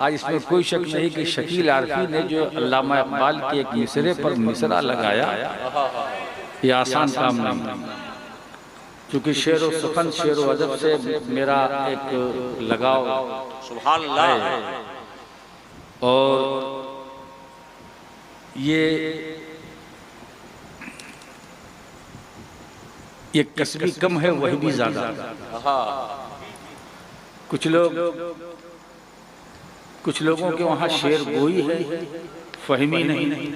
आज इसमें कोई शक नहीं कि शकील आरफी ने जो अल्लामा इकबाल के एक मिसरे पर मिसरा लगाया, ये आसान काम नहीं। क्योंकि शेर व सुखन, शेर व अदब से मेरा एक लगाव सुभान अल्लाह है, और ये कसबी कम है, वही भी ज्यादा। कुछ लोगों के वहाँ शेर गोई है, फहमी नहीं,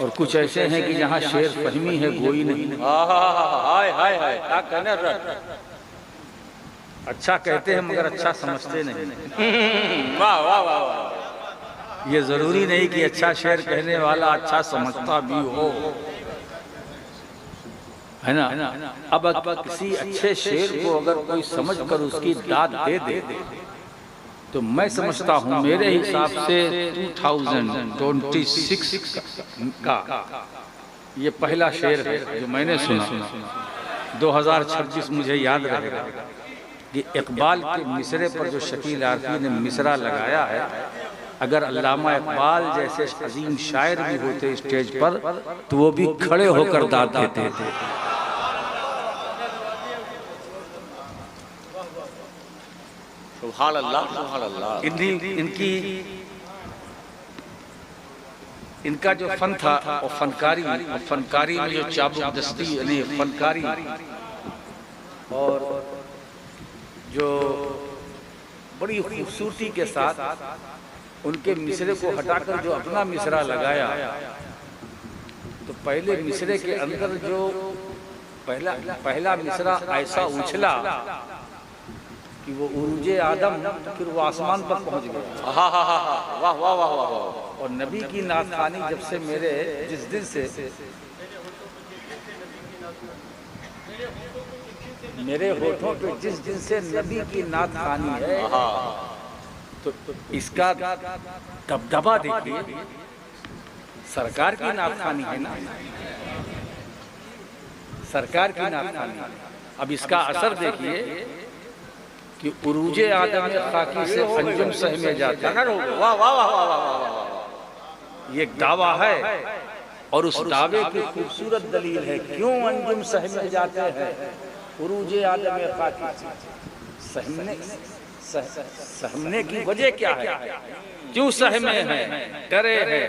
और कुछ ऐसे हैं कि जहाँ शेर फहमी है, गोई नहीं। हाय हाय हाय, क्या कहने अच्छा कहते हैं मगर अच्छा समझते नहीं। वाह वाह वाह वाह। ये जरूरी नहीं कि अच्छा शेर कहने वाला अच्छा समझता भी हो, है ना। अब किसी अच्छे शेर को अगर कोई समझ कर उसकी दाद दे दे तो मैं समझता हूँ मेरे हिसाब से 2026 का ये पहला शेर है जो मैंने सुना। 2026 मुझे याद रहेगा कि इकबाल के मिसरे पर जो शकील आरफी ने मिसरा लगाया है, अगर अल्लामा इकबाल जैसे अजीम शायर भी होते स्टेज पर तो वो भी खड़े होकर दाद देते थे। सुभान अल्लाह सुभान अल्लाह। इनका जो फन था और फनकारी में जो चाबुक दस्ती यानी फनकारी और जो बड़ी खूबसूरती के साथ उनके मिसरे को हटाकर जो अपना मिसरा लगाया, तो पहले मिसरे के अंदर जो पहला मिसरा ऐसा उछला कि वो उरूजे आदम, फिर वो आसमान पर पहुंच गया। वाह वाह वाह वाह वाह। और नबी की नाथखानी जब से जिस दिन से मेरे होठों पे जिस दिन से नबी की नाथखानी है, तो इसका दबदबा देखिए। सरकार की नाथखानी है ना, सरकार की नाथखानी। अब इसका असर देखिए कि उरूजे आदम खाकी से अंजुम सह में जाते हैं। वाह वाह वाह वाह वाह। ये दावा है, और उस दावे की खूबसूरत दलील है क्यों अंजुम सह में जाते हैं। उरूजे आदम खाकी सहमने की वजह क्या है, क्यों सहमे हैं, डरे हैं।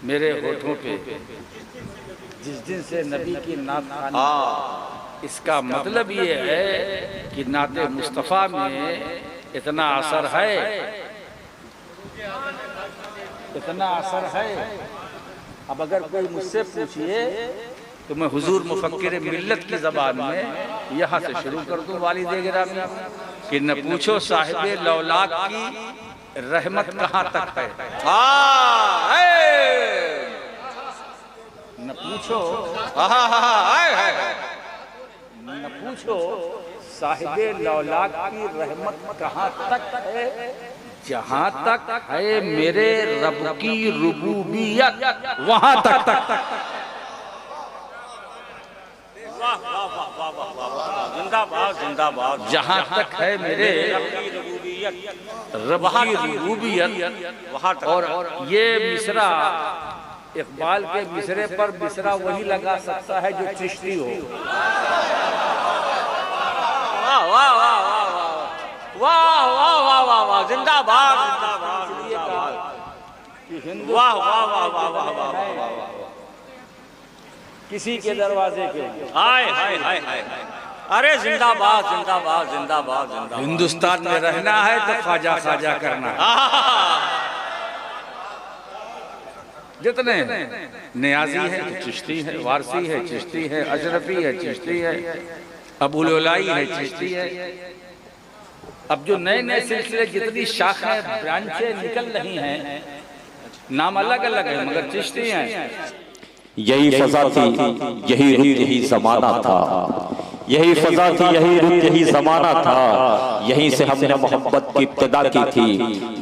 मेरे होठों पे जिस दिन से नबी की नाथखानी, इसका मतलब ये है कि नाते मुस्तफ़ा में इतना असर है, इतना असर है। अब अगर कोई मुझसे पूछिए तो मैं हुजूर मुफक्किर मिल्लत की ज़बान में यहाँ से शुरू कर दूँ वालिद गिरामी कि न पूछो साहिबे लौलाक की रहमत कहाँ तक है। न पूछो न पूछो साहिबे लौलाक की रहमत कहाँ तक है, जहाँ तक है मेरे रब की रुबूबियत वहाँ तक। जिंदाबाद जिंदाबाद। जहाँ तक है मेरे रब की रुबूबियत वहाँ तक। और ये मिसरा इकबाल के मिसरे पर मिसरा वही लगा सकता है जो चिश्ती हो। वाह वाह वाह वाह वाह वाह वाह वाह। जिंदाबाद जिंदाबाद। वाह वाह वाह वाह वाह वाह। किसी के दरवाजे के हाय हाय हाय हाय। अरे जिंदाबाद जिंदाबाद जिंदाबाद जिंदाबाद। हिंदुस्तान में रहना है तो ख्वाजा ख्वाजा करना है। जितने नियाजी है चिश्ती है, वारसी है चिश्ती है, अशरफी है चिश्ती है, अबुलौलाई है चिश्ती है। अब जो नए नए सिलसिले जितनी शाखाएं ब्रांचें निकल रही हैं, नाम अलग अलग है मगर चिश्ती हैं। यही फजा थी, यही रुत, यही जमाना था। यही फजा थी, यही रुत, यही जमाना था। यहीं से हमने मोहब्बत की इब्तिदा की थी।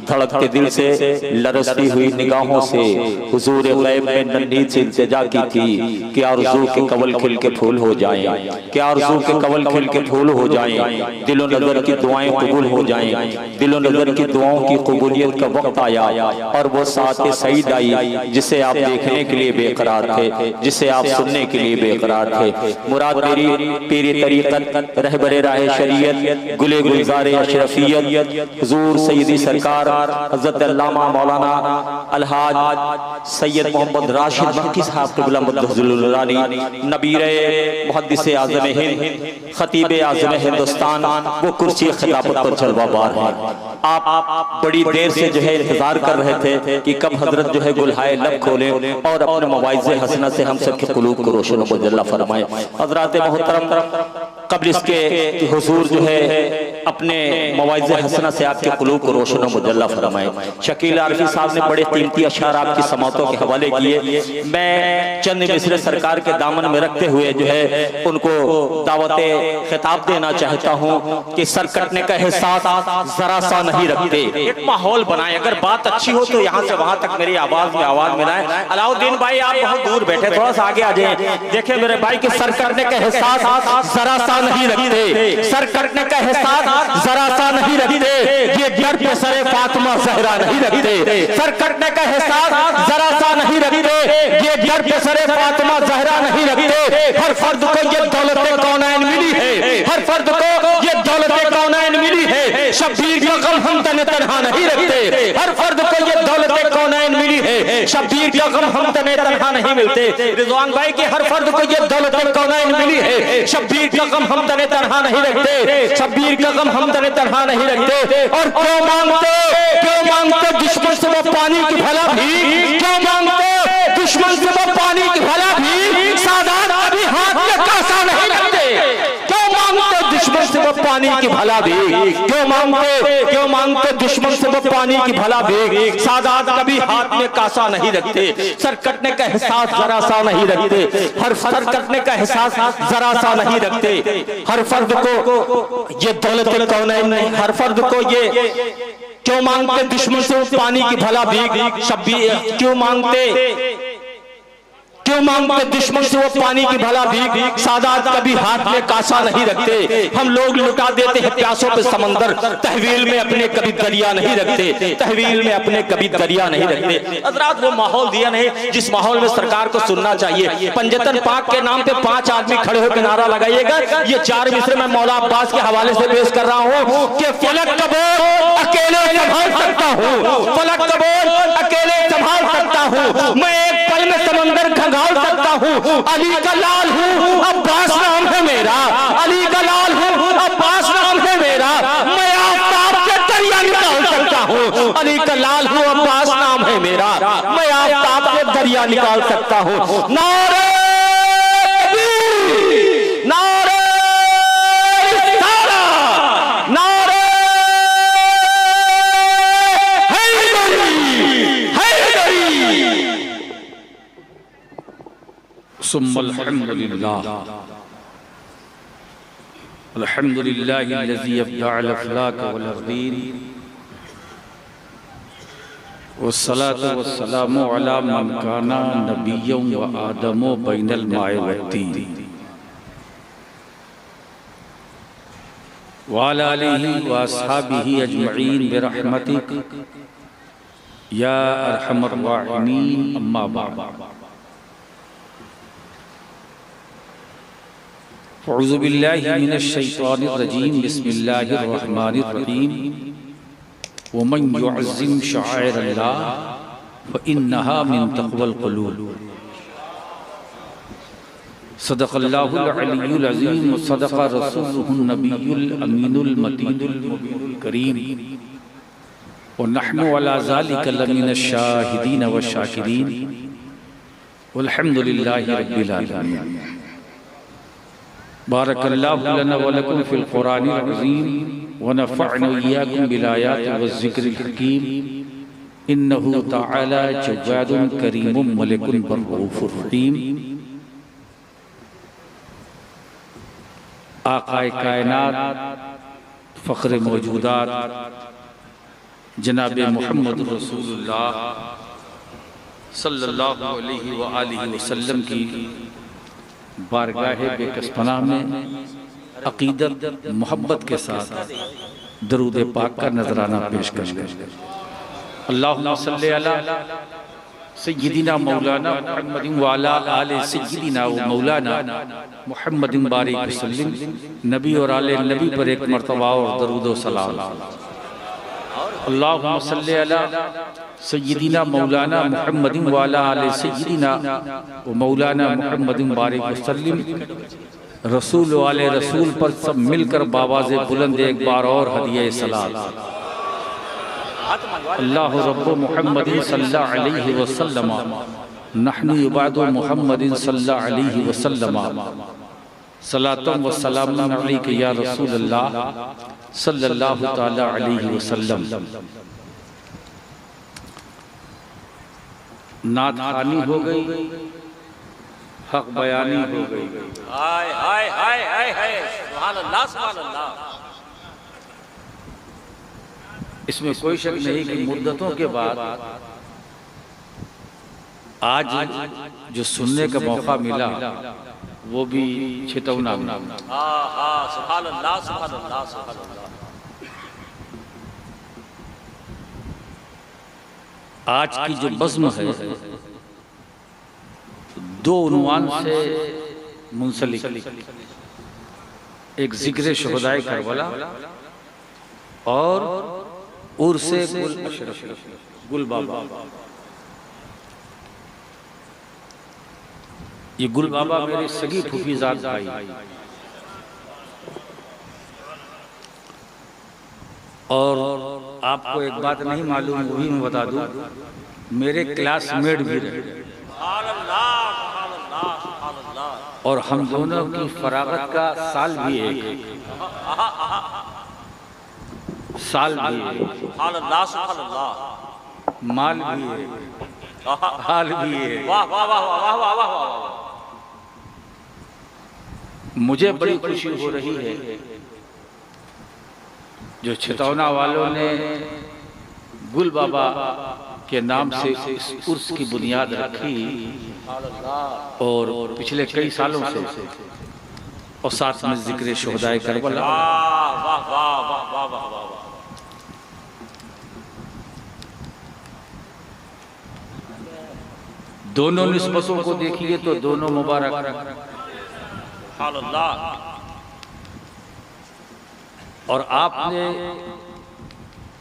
धड़कते दिल से लरसती हुई निगाहों से हुजूर गैब में नन्ही सी इल्तिजा की थी कि आरज़ू के कवल खिल के फूल हो जाएं, कि आरज़ू के कवल खिल के फूल हो जाएं, दिलो नजर की दुआएं कबूल हो जाएं। दिलो नजर की दुआओं की कबूलियत का वक्त आया और वो साथ सईद आई जिसे आप देखने के लिए बेकरार थे, जिसे आप सुनने के लिए बेकरार थे। मुराद मेरी पीरी तरीक़त रहबरे राह शरीयत गुले गुलज़ार अशरफियत हुजूर सैयदी सरकार हज़रत अल्लामा मौलाना अलहाज सैयद मोहम्मद राशिद मक्की साहब क़िबला मद्दहुज़ुल-नुरानी नबीरे मुहद्दिस आज़म हिंद खतीब आज़म हिंदुस्तान वो कुर्सी खिलाफत पर जलवाबार हैं। आप बड़ी देर से जो है इंतजार कर रहे थे कि कब हजरत जो है गुलहाए लब खोले और अपने मवाइज़े हसना से हम सबके कुलूब को रोशन व मुजल्ला फरमाए। हजरात मोहतरम कब्ल इसके कि हुजूर जो है अपने मवाइज़े हसना से आपके कुलूब को रोशन व मुजल्ला फरमाए। शकील आरफी साहब ने बड़े कीमती अशार आपकी समातों के हवाले किए। मैं चंद मिसरे सरकार के दामन में रखते हुए जो है उनको दावत खिताब देना चाहता हूँ कि सर कटने का एहसास जरा सा नहीं रखते। एक माहौल बनाए, अगर बात अच्छी हो तो यहाँ से वहां तक मेरी आवाज में आवाज मिलाए। अलाउद्दीन भाई आप बहुत दूर बैठे, थोड़ा सा आगे आ जाए। देखिए मेरे भाई कि सर कटने का एहसास जरा सा नहीं रखते, सर कटने का एहसास जरा सा नहीं रखते, ये डर पे सरे फातिमा ज़हरा नहीं रखते। सर कटने का एहसास जरा सा नहीं रखते, ये डर पे सरे फातिमा ज़हरा नहीं रखते। हर फर्द को ये दौलत कौनैन मिली है, हर फर्द को ये दौलत कौनैन मिली है। शब्बीर का गम हम तने तन्हा नहीं रखते, हर फर्द को ये दौलत कौनैन मिली है। शब्बीर का गम हम तने तन्हा नहीं मिलते। रिजवान भाई की हर फर्द को ये दौलत कौनैन मिली है। शब्बीर का गम हम तने तन्हा नहीं रखते, शब्बीर का गम हम तने तन्हा नहीं रखते। और क्यों मांगते दुश्मन से वो पानी की भला भी, क्यों मांगते दुश्मन से वो पानी की भला भी, सादात अभी हाथ में कासा नहीं रखते। क्यों मांगते दुश्मन से वो पानी की भला भी, क्यों मांगते दुश्मन से वो पानी की भला भी, सादात कभी हाथ में कासा नहीं रखते। सर कटने का एहसास जरा सा नहीं रखते, हर सर कटने का एहसास जरा सा नहीं रखते। हर फर्द को ये दौलत कौनैन, हर फर्द को ये क्यों मांगते दुश्मन से वो पानी की भला भीग। शब्बीर क्यों मांगते दुश्मन से वो पानी की भला भीग, सादात कभी हाथ में कासा नहीं रखते। हम लोग लुटा देते हैं प्यासों पे समंदर, तहवील में अपने कभी दरिया नहीं रखते, तहवील में अपने कभी दरिया नहीं रखते। हज़रात वो माहौल दिया नहीं जिस माहौल में सरकार को सुनना चाहिए। पंजतन पाक के नाम पे 5 आदमी खड़े होकर नारा लगाइएगा। ये 4 मिसरे मैं मौला अब्बास के हवाले से पेश कर रहा हूँ कि फलक का बोझ अकेले संभाल सकता हूँ, फलक का बोझ अकेले संभाल सकता हूँ, मैं एक पल में समंदर खंगाल सकता हूँ। अली का लाल हूँ, अब्बास नाम है मेरा, अली का लाल हूँ, अब्बास नाम है मेरा, मैं आफताब से दरिया निकाल सकता हूँ। अली का लाल हूँ, अब्बास नाम है मेरा, मैं आफताब से दरिया निकाल सकता हूँ। नारे तकबीर, नारे रिसालत, नारे अल्हम्दुलिल्लाह अल्हम्दुलिल्लाहिल्लज़ी अब्दअल अफ़लाक वल अर्दीन वस्सलातु वस्सलामु अला मन काना नबिय्यन व आदमु बैनल माए वत्तीन व अला आलिहि व अस्हाबिहि अजमईन बिरहमतिक या अरहमर राहिमीन। अम्मा बाद अऊज़ु बिल्लाहि मिनश शैतानिर रजीम बिस्मिल्लाहिर रहमानिर रहीम वमन युअज़्ज़िम शआइरल्लाह फइन्नहा मिन तक़वल क़ुलूब। सदक़ल्लाहुल अलियुल अज़ीम व सदक़ रसूलुहुन नबियुल अमीनुल मतीनुल मुबीनुल करीम व नहनु अला ज़ालिका लमिनश शाहिदीन व शाकिरीन वल्हम्दुलिल्लाहि रब्बिल आलमीन। बारकल्लाहु लना व लकुम फिल क़ुरानिल अज़ीम व नफ़अना व इय्याकुम बिल आयाति व ज़िक्रिल हकीम इन्नहु तआला जव्वादुन करीमुम मलिकुन बर्रऊफ़ुर रहीम। आक़ाए कायनात फ़ख्र मौजूदात जनाब मोहम्मद रसूलुल्लाह सल्लल्लाहु अलैहि व आलिहि वसल्लम की बारगाह बेकसपना में अक़ीदत मोहब्बत के साथ दरूद पाक का नजराना पेश करेंगे। अल्लाहुम्मा सल्ली अला सय्यिदिना मौलाना मुहम्मदिन व अला आले सय्यिदिना व मौलाना मुहम्मदिन बारिक वसल्लम। नबी और आले नबी पर एक मर्तबा और दरूद व सलाम। अल्लाहुम्मा सल्ली अला सय्यिदिना मौलाना मुहम्मदिन व अला आले सय्यिदिना व मौलाना मुहम्मदिन बारिक वसल्लम। रसूल वाले रसूल पर सब मिलकर बावाज़े बुलंद एक बार और हदिया सलात। अल्लाह रब्बु मुहम्मदिन सल्लल्लाहु अलैहि वसल्लम नहनु इबादु मुहम्मदिन सल्लल्लाहु अलैहि वसल्लम सलातुम व सलामुन अलैका या रसूलल्लाह सल्लल्लाहु तआला अलैहि वसल्लम। नात खानी हो गई, हक बयानी हो गई। हाय हाय हाय हाय हाय, सुभान अल्लाह सुभान अल्लाह। इसमें कोई शक नहीं कि मुद्दतों के बाद आज जो सुनने का मौका मिला वो भी छितौना में। सुभान अल्लाह सुभान अल्लाह सुभान अल्लाह। आज की जो बज़्म है दो उन्वान से मुंसलिक, एक जिक्र शुहदाए करबला और उर्से गुल अशरफ गुल बाबा। ये गुल बाबा मेरी सगी फूफीजात भाई, और आपको एक बात नहीं मालूम वो भी मैं बता दूं, मेरे क्लासमेट भी रहे और हम दोनों की फरागत का साल भी एक, साल भी एक, माल भी है, हाल भी है। मुझे बड़ी खुशी हो रही है जो छितौना वालों ने गुल बाबा के नाम से इस उर्स की बुनियाद रखी और पिछले कई सालों से, और साथ में जिक्र शुहदाए करबला। दोनों निस्बतों को देखिए तो दोनों मुबारक। और आपने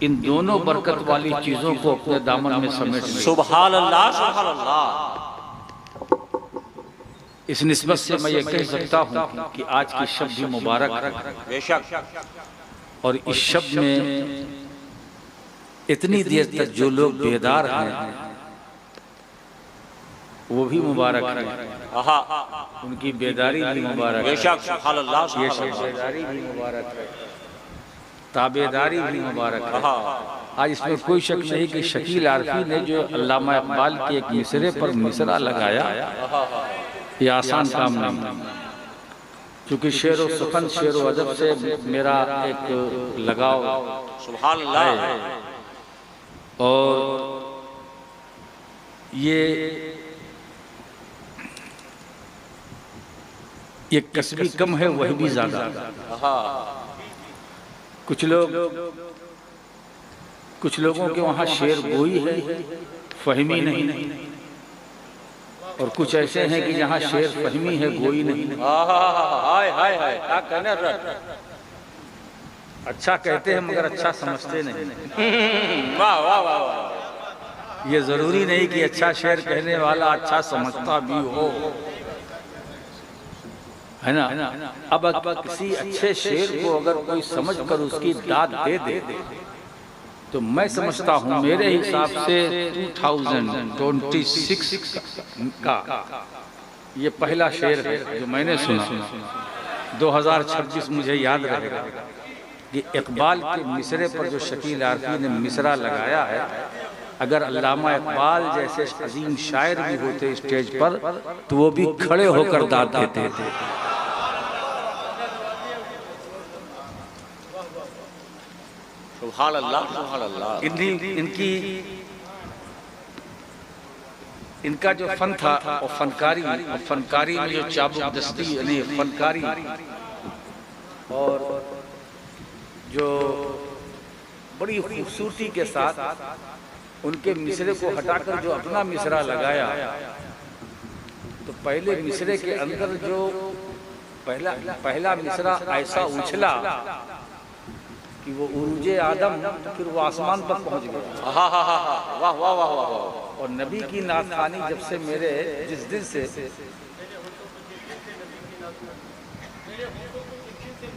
इन दोनों बरकत वाली चीजों को अपने दामन में समेट लिया। सुभान अल्लाह सुभान अल्लाह। इस निस्बत से मैं ये कह सकता हूँ कि आज की शब्द भी मुबारक बेशक, और इस शब्द में इतनी देर तक जो लोग बेदार हैं वो भी मुबारक है, उनकी बेदारी भी मुबारक है। बेशक सुभान अल्लाह। ये बेदारी भी मुबारक है, ताबेदारी भी मुबारक है। आज इसमें कोई शक नहीं कि शकील आरफी ने जो अल्लामा इकबाल के एक मिसरे पर मिसरा लगाया ये आसान काम नहीं, क्योंकि शेर व सुखन शेर व अदब से मेरा एक लगाव सुभान अल्लाह है। और ये कसबी कम है वही भी ज्यादा। कुछ लोगों के वहाँ शेर गोई है, फहमी नहीं, और कुछ ऐसे हैं कि जहाँ शेर फहमी है गोई नहीं। हाय हाय हाय, अच्छा कहते हैं मगर अच्छा समझते नहीं। वाह वाह वाह। ये जरूरी नहीं कि अच्छा शेर कहने वाला अच्छा समझता भी हो, है ना। अब किसी अच्छे शेर को अगर कोई समझ कर उसकी दाद दे दे तो मैं समझता हूँ मेरे हिसाब से 2026 का ये पहला शेर है जो मैंने सुना। 2026 मुझे याद रहेगा कि इकबाल के मिसरे पर जो शकील आरफी ने मिसरा लगाया है, अगर अल्लामा इकबाल जैसे अजीम शायर भी होते स्टेज पर तो वो भी खड़े होकर दाद देते थे। सुभान अल्लाह, सुभान अल्लाह। इनका जो फन था और फनकारी में जो चाबुक दस्ती यानी फनकारी और जो बड़ी खूबसूरती के साथ उनके मिसरे को हटाकर जो अपना मिसरा लगाया, तो पहले मिसरे के अंदर जो पहला मिसरा ऐसा उछला कि वो उरूजे आदम, फिर वो आसमान पर पहुंच गया। वाह वाह वाह वाह वाह। और नबी की नाथखानी जब से जिस दिन से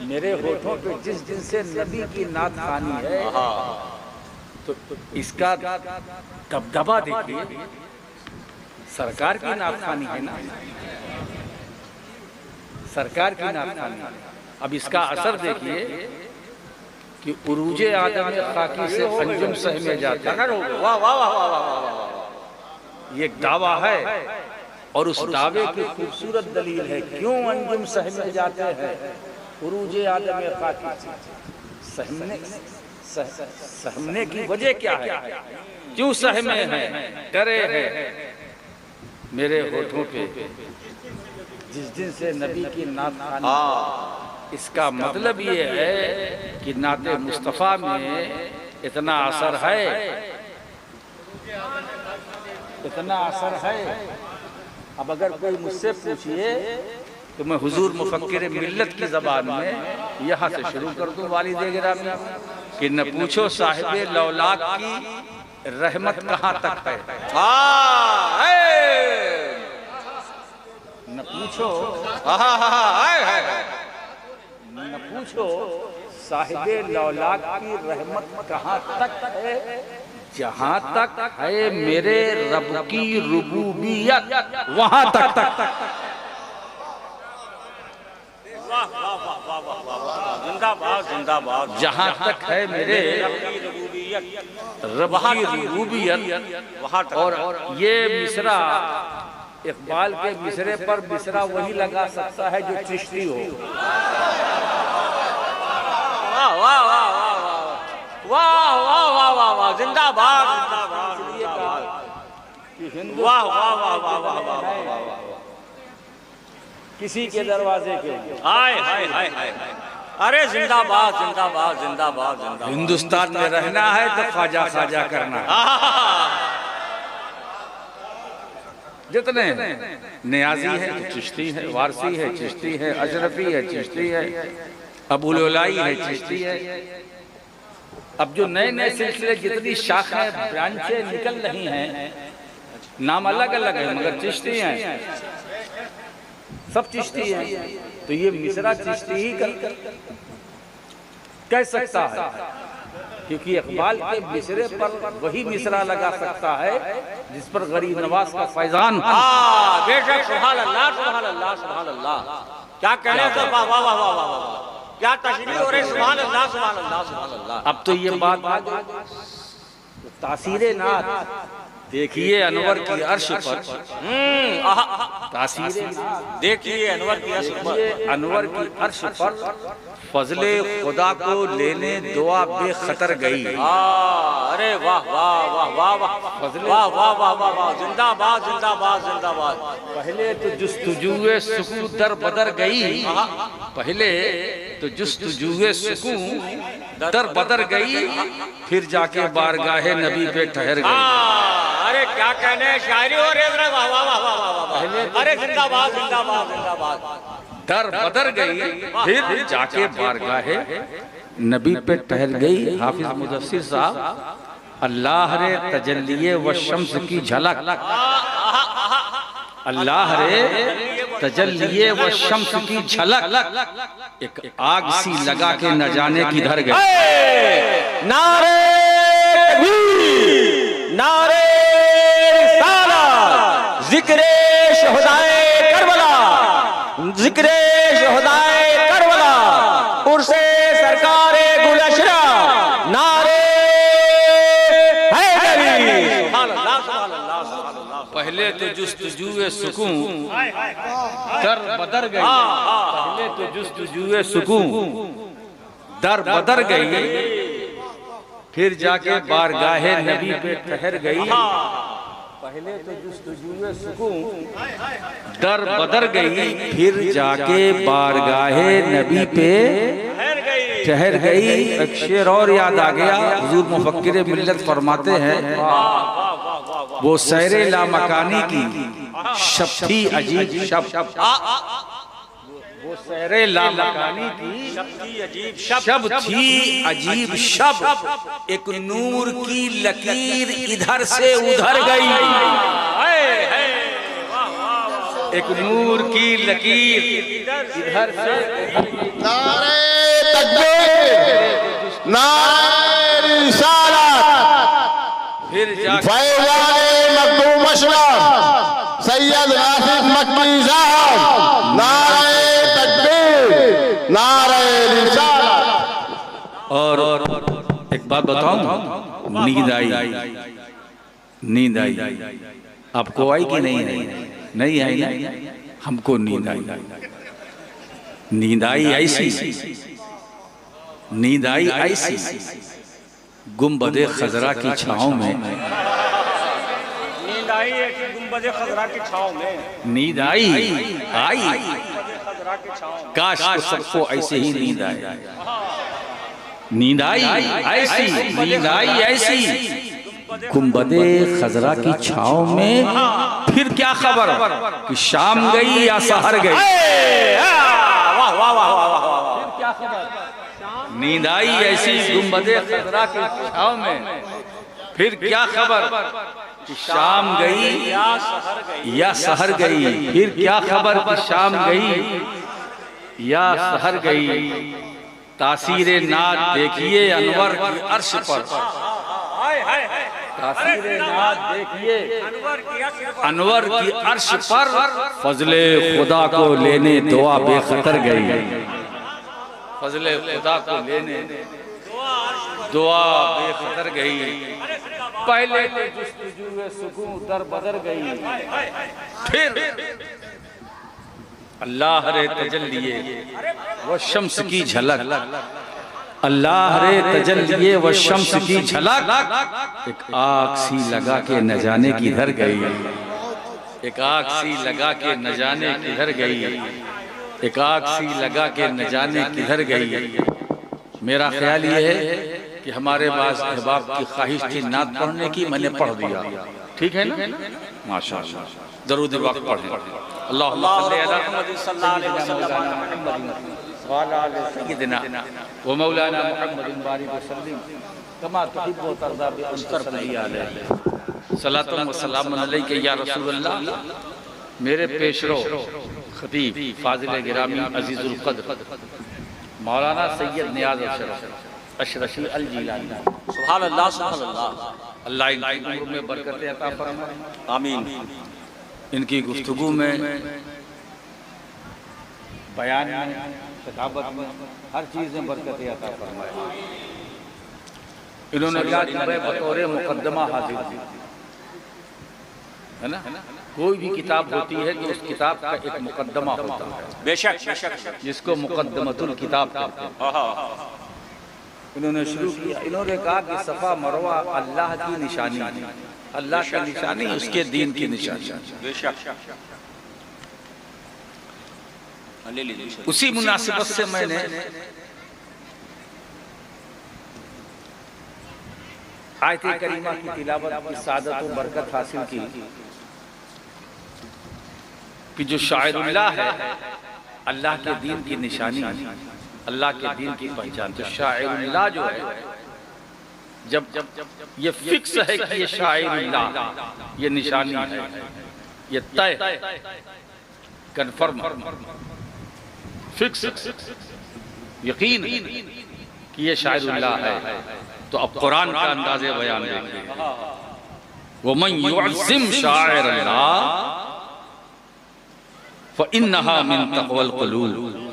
मेरे होठों पे जिस दिन से नबी की नाथखानी है, तो इसका दबदबा देखिए। सरकार की नाथखानी है ना, सरकार की नाथखानी। अब इसका असर देखिए कि उरूजे आदम खाकी से अंजुम सह में जाते हैं। वाह वाह वाह वाह वाह। ये एक दावा है और उस दावे की खूबसूरत दलील है क्यों अंजुम सह में जाते हैं। उरूजे आदम खाकी सहमने की वजह क्या है, क्यों सहमे हैं, डरे हैं। मेरे होठों पे जिस दिन से नबी की नाथखानी, इसका मतलब ये है कि नाते मुस्तफ़ा में इतना असर है, इतना असर है। अब अगर कोई मुझसे पूछिए तो मैं हुजूर मुफक्किर मिल्लत की ज़बान में यहाँ से शुरू कर दूँ वालिद गिरामी कि न पूछो साहिबे लौलाक की रहमत कहाँ तक है। न पूछो न पूछो साहिबे लौलाक की रहमत कहाँ तक है, जहाँ तक है मेरे रब की रुबूबियत वहाँ तक। जिंदाबाद जिंदाबाद। जहाँ तक है मेरे रब की रुबूबियत वहाँ तक। और ये मिसरा इकबाल के मिसरे पर मिसरा वही लगा सकता है जो चिश्ती हो। वाह वाह वाह वाह वाह वाह वाह वाह। जिंदाबाद जिंदाबाद। वाह वाह वाह वाह वाह वाह। किसी के दरवाजे के हाय हाय हाय हाय। अरे जिंदाबाद जिंदाबाद जिंदाबाद जिंदाबाद। हिंदुस्तान में रहना है तो ख्वाजा ख्वाजा करना है। जितने नियाजी है चिश्ती है, वारसी है चिश्ती है, अशरफी है चिश्ती है, अबुल-उलाई है चिश्ती है। अब जो नए नए सिलसिले जितनी शाखाएं ब्रांचें निकल रही हैं, नाम अलग अलग है मगर चिश्ती हैं, सब चिश्ती हैं। तो ये मिसरा चिश्ती ही कह सकता है, क्योंकि इकबाल के मिसरे पर वही मिसरा लगा सकता है जिस पर गरीब नवाज का फैजान। बेशक। सुभान अल्लाह सुभान अल्लाह सुभान अल्लाह। क्या कहने से वाह वाह वाह वाह वाह। क्या तशरीह हो रही। सुभान अल्लाह सुभान अल्लाह सुभान अल्लाह। अब तो ये बात तासीरे नात देखिए अनवर की अर्श पर। तासीरे देखिए अनवर की अर्श पर। अनवर की अर्श पर फजले खुदा को लेने दुआ बेखतर गई। अरे वाह वाह वाह वाह वाह वाह वाह वाह वाह वाह। जिंदाबाद जिंदाबाद जिंदाबाद। पहले तो जुस्तुजूए सुकून दर बदर गई, पहले तो जुस्तुजूए सुकून दर बदर गई, फिर जाके बारगाहे नबी पे ठहर गई। अरे क्या कहने शायरी हो रही है। वाह वाह वाह वाह वाह। अरे जिंदाबाद जिंदाबाद जिंदाबाद। दर बदर गई, फिर जाके बारगाहे नबी पे ठहर गई। हाफिज मुदस्सिर साहब, अल्लाह रे तजल्लिए व शम्स की झलक, अल्लाह रे तजल्लिए व शम्स की झलक एक आग सी लगा के न जाने किधर गए। नारे तकबीर, नारे रिसालत, जिक्रे शहदाए करबला, जिक्रे शहदाए करबला, उर्से सरकारे गुलशरा, नारे हैदरी। पहले तो जुस्तजुए सुकून दर बदर गई, पहले तो जुस्तजुए सुकून दर बदर गई, फिर जाके बारगाहे नबी पे ठहर गई। पहले तो जुस्तजूए सुकून दर बदर गई, फिर जाके बारगाहे नबी पे ठहर गई। एक शेर और याद आ गया, हुजूर मुफक्किर मिल्लत फरमाते हैं, वो सैरे लामकानी की शब थी अजीब शब, वो सैरे लामकानी की शब थी अजीब शब, एक नूर की लकीर इधर से उधर गई, एक नूर की लकीर इधर से। नारे तकबीर, नारे रिसालत, फिर फैज़ाने मखदूम अशरफ सैयद राशिद मक्की साहब, नारे तकबीर, नारे रिसालत। और एक बात बताऊं, नींद आई, नींद आई, आपको आई कि नहीं आई? नहीं आई ना, हमको नींद आई। नींद आई ऐसी, नींद आई ऐसी, गुंबदे खजरा की छांव में, नींद आई है कि गुंबदे खजरा की छांव में, नींद आई आई, काश तो सबको ऐसे ही नींद आए। नींद आई ऐसी, नींद आई ऐसी, गुंबदे खजरा की छांव में, फिर क्या खबर कि शाम गई या सहर गई? नींद आई ऐसी गुंबदे खजरा की छांव में, फिर क्या खबर कि शाम गई या सहर गई? फिर क्या खबर कि शाम गई या सहर गई? तासीरे नाद देखिए अनवर की अर्श पर, तासीरे नाद देखिए अनवर की अर्श पर, फजले खुदा को लेने दुआ बेखतर गई, फजले खुदा को लेने दुआ बेखतर गई। पहले तो जुस्तजूए सुकून दर बदर गई, फिर अल्लाह रे तजल्लिए व शम्स की झलक, अल्लाह रे तजल्लिए व शम्स की झलक, एक आग सी लगा के न जाने किधर गई, एक आग सी लगा के न जाने किधर गई, एक आग सी लगा के न जाने किधर गई। मेरा ख्याल ये है कि हमारे पास अहबाब की ख्वाहिश थी नात पढ़ने की, मैंने पढ़ दिया, ठीक है ना? माशाअल्लाह, दरूद वक्त पढ़ें। अल्लाहुम्मा सल्ली अला मुहम्मद सल्लल्लाहु अलैहि वसल्लम व अला सय्यिदिना व मौलाना मुहम्मद बारिक वसल्लम कमा तुहिब्बु व तर्दा बि अंसरती अलैहि सलातु व सलाम अलैका या रसूल अल्लाह। मेरे पेशरो खतीब फाजिल गिरामी अजीजुल कद्र मौलाना सैयद नियाज अशरफी अल जिलानी, सुभान अल्लाह, सुभान अल्लाह, अल्लाह इनकी उम्र में बरकतें अता फरमाए, आमीन। इनकी गुफ्तगू में, बयान में, खिताबत में, हर चीज में बरकतें अता फरमाए। इन्होंने कहा कि मैं बतौर मुकद्दमा हाजिर हूं, है ना? कोई भी किताब होती है तो उस किताब का एक मुकद्दमा होता है, बेशक बेशक, जिसको मुकद्दमतुल किताब कहते हैं। इन्होंने शुरू किया, इन्होंने कहा कि सफा मरवा अल्लाह की निशानी है, अल्लाह की निशानी उसके दीन की निशानी। उसी मुनासिबत से मैंने आयत करीमा की तिलावत की सादत और बरकत हासिल की कि जो शायरुल्लाह है अल्लाह के दीन की निशानी, अल्लाह के दीन की पहचान। तो शायरुल्लाह जो है, जब ये फिक्स है कि ये शायरुल्लाह, ये निशानी है, ये तय कन्फर्म फिक्स यकीन कि ये शायरुल्लाह है, तो अब कुरान का अंदाज़े बयान देखिए, वमन युअज़्ज़िम शाइरल्लाह फ़इन्नहा मिन तक़वल क़ुलूब।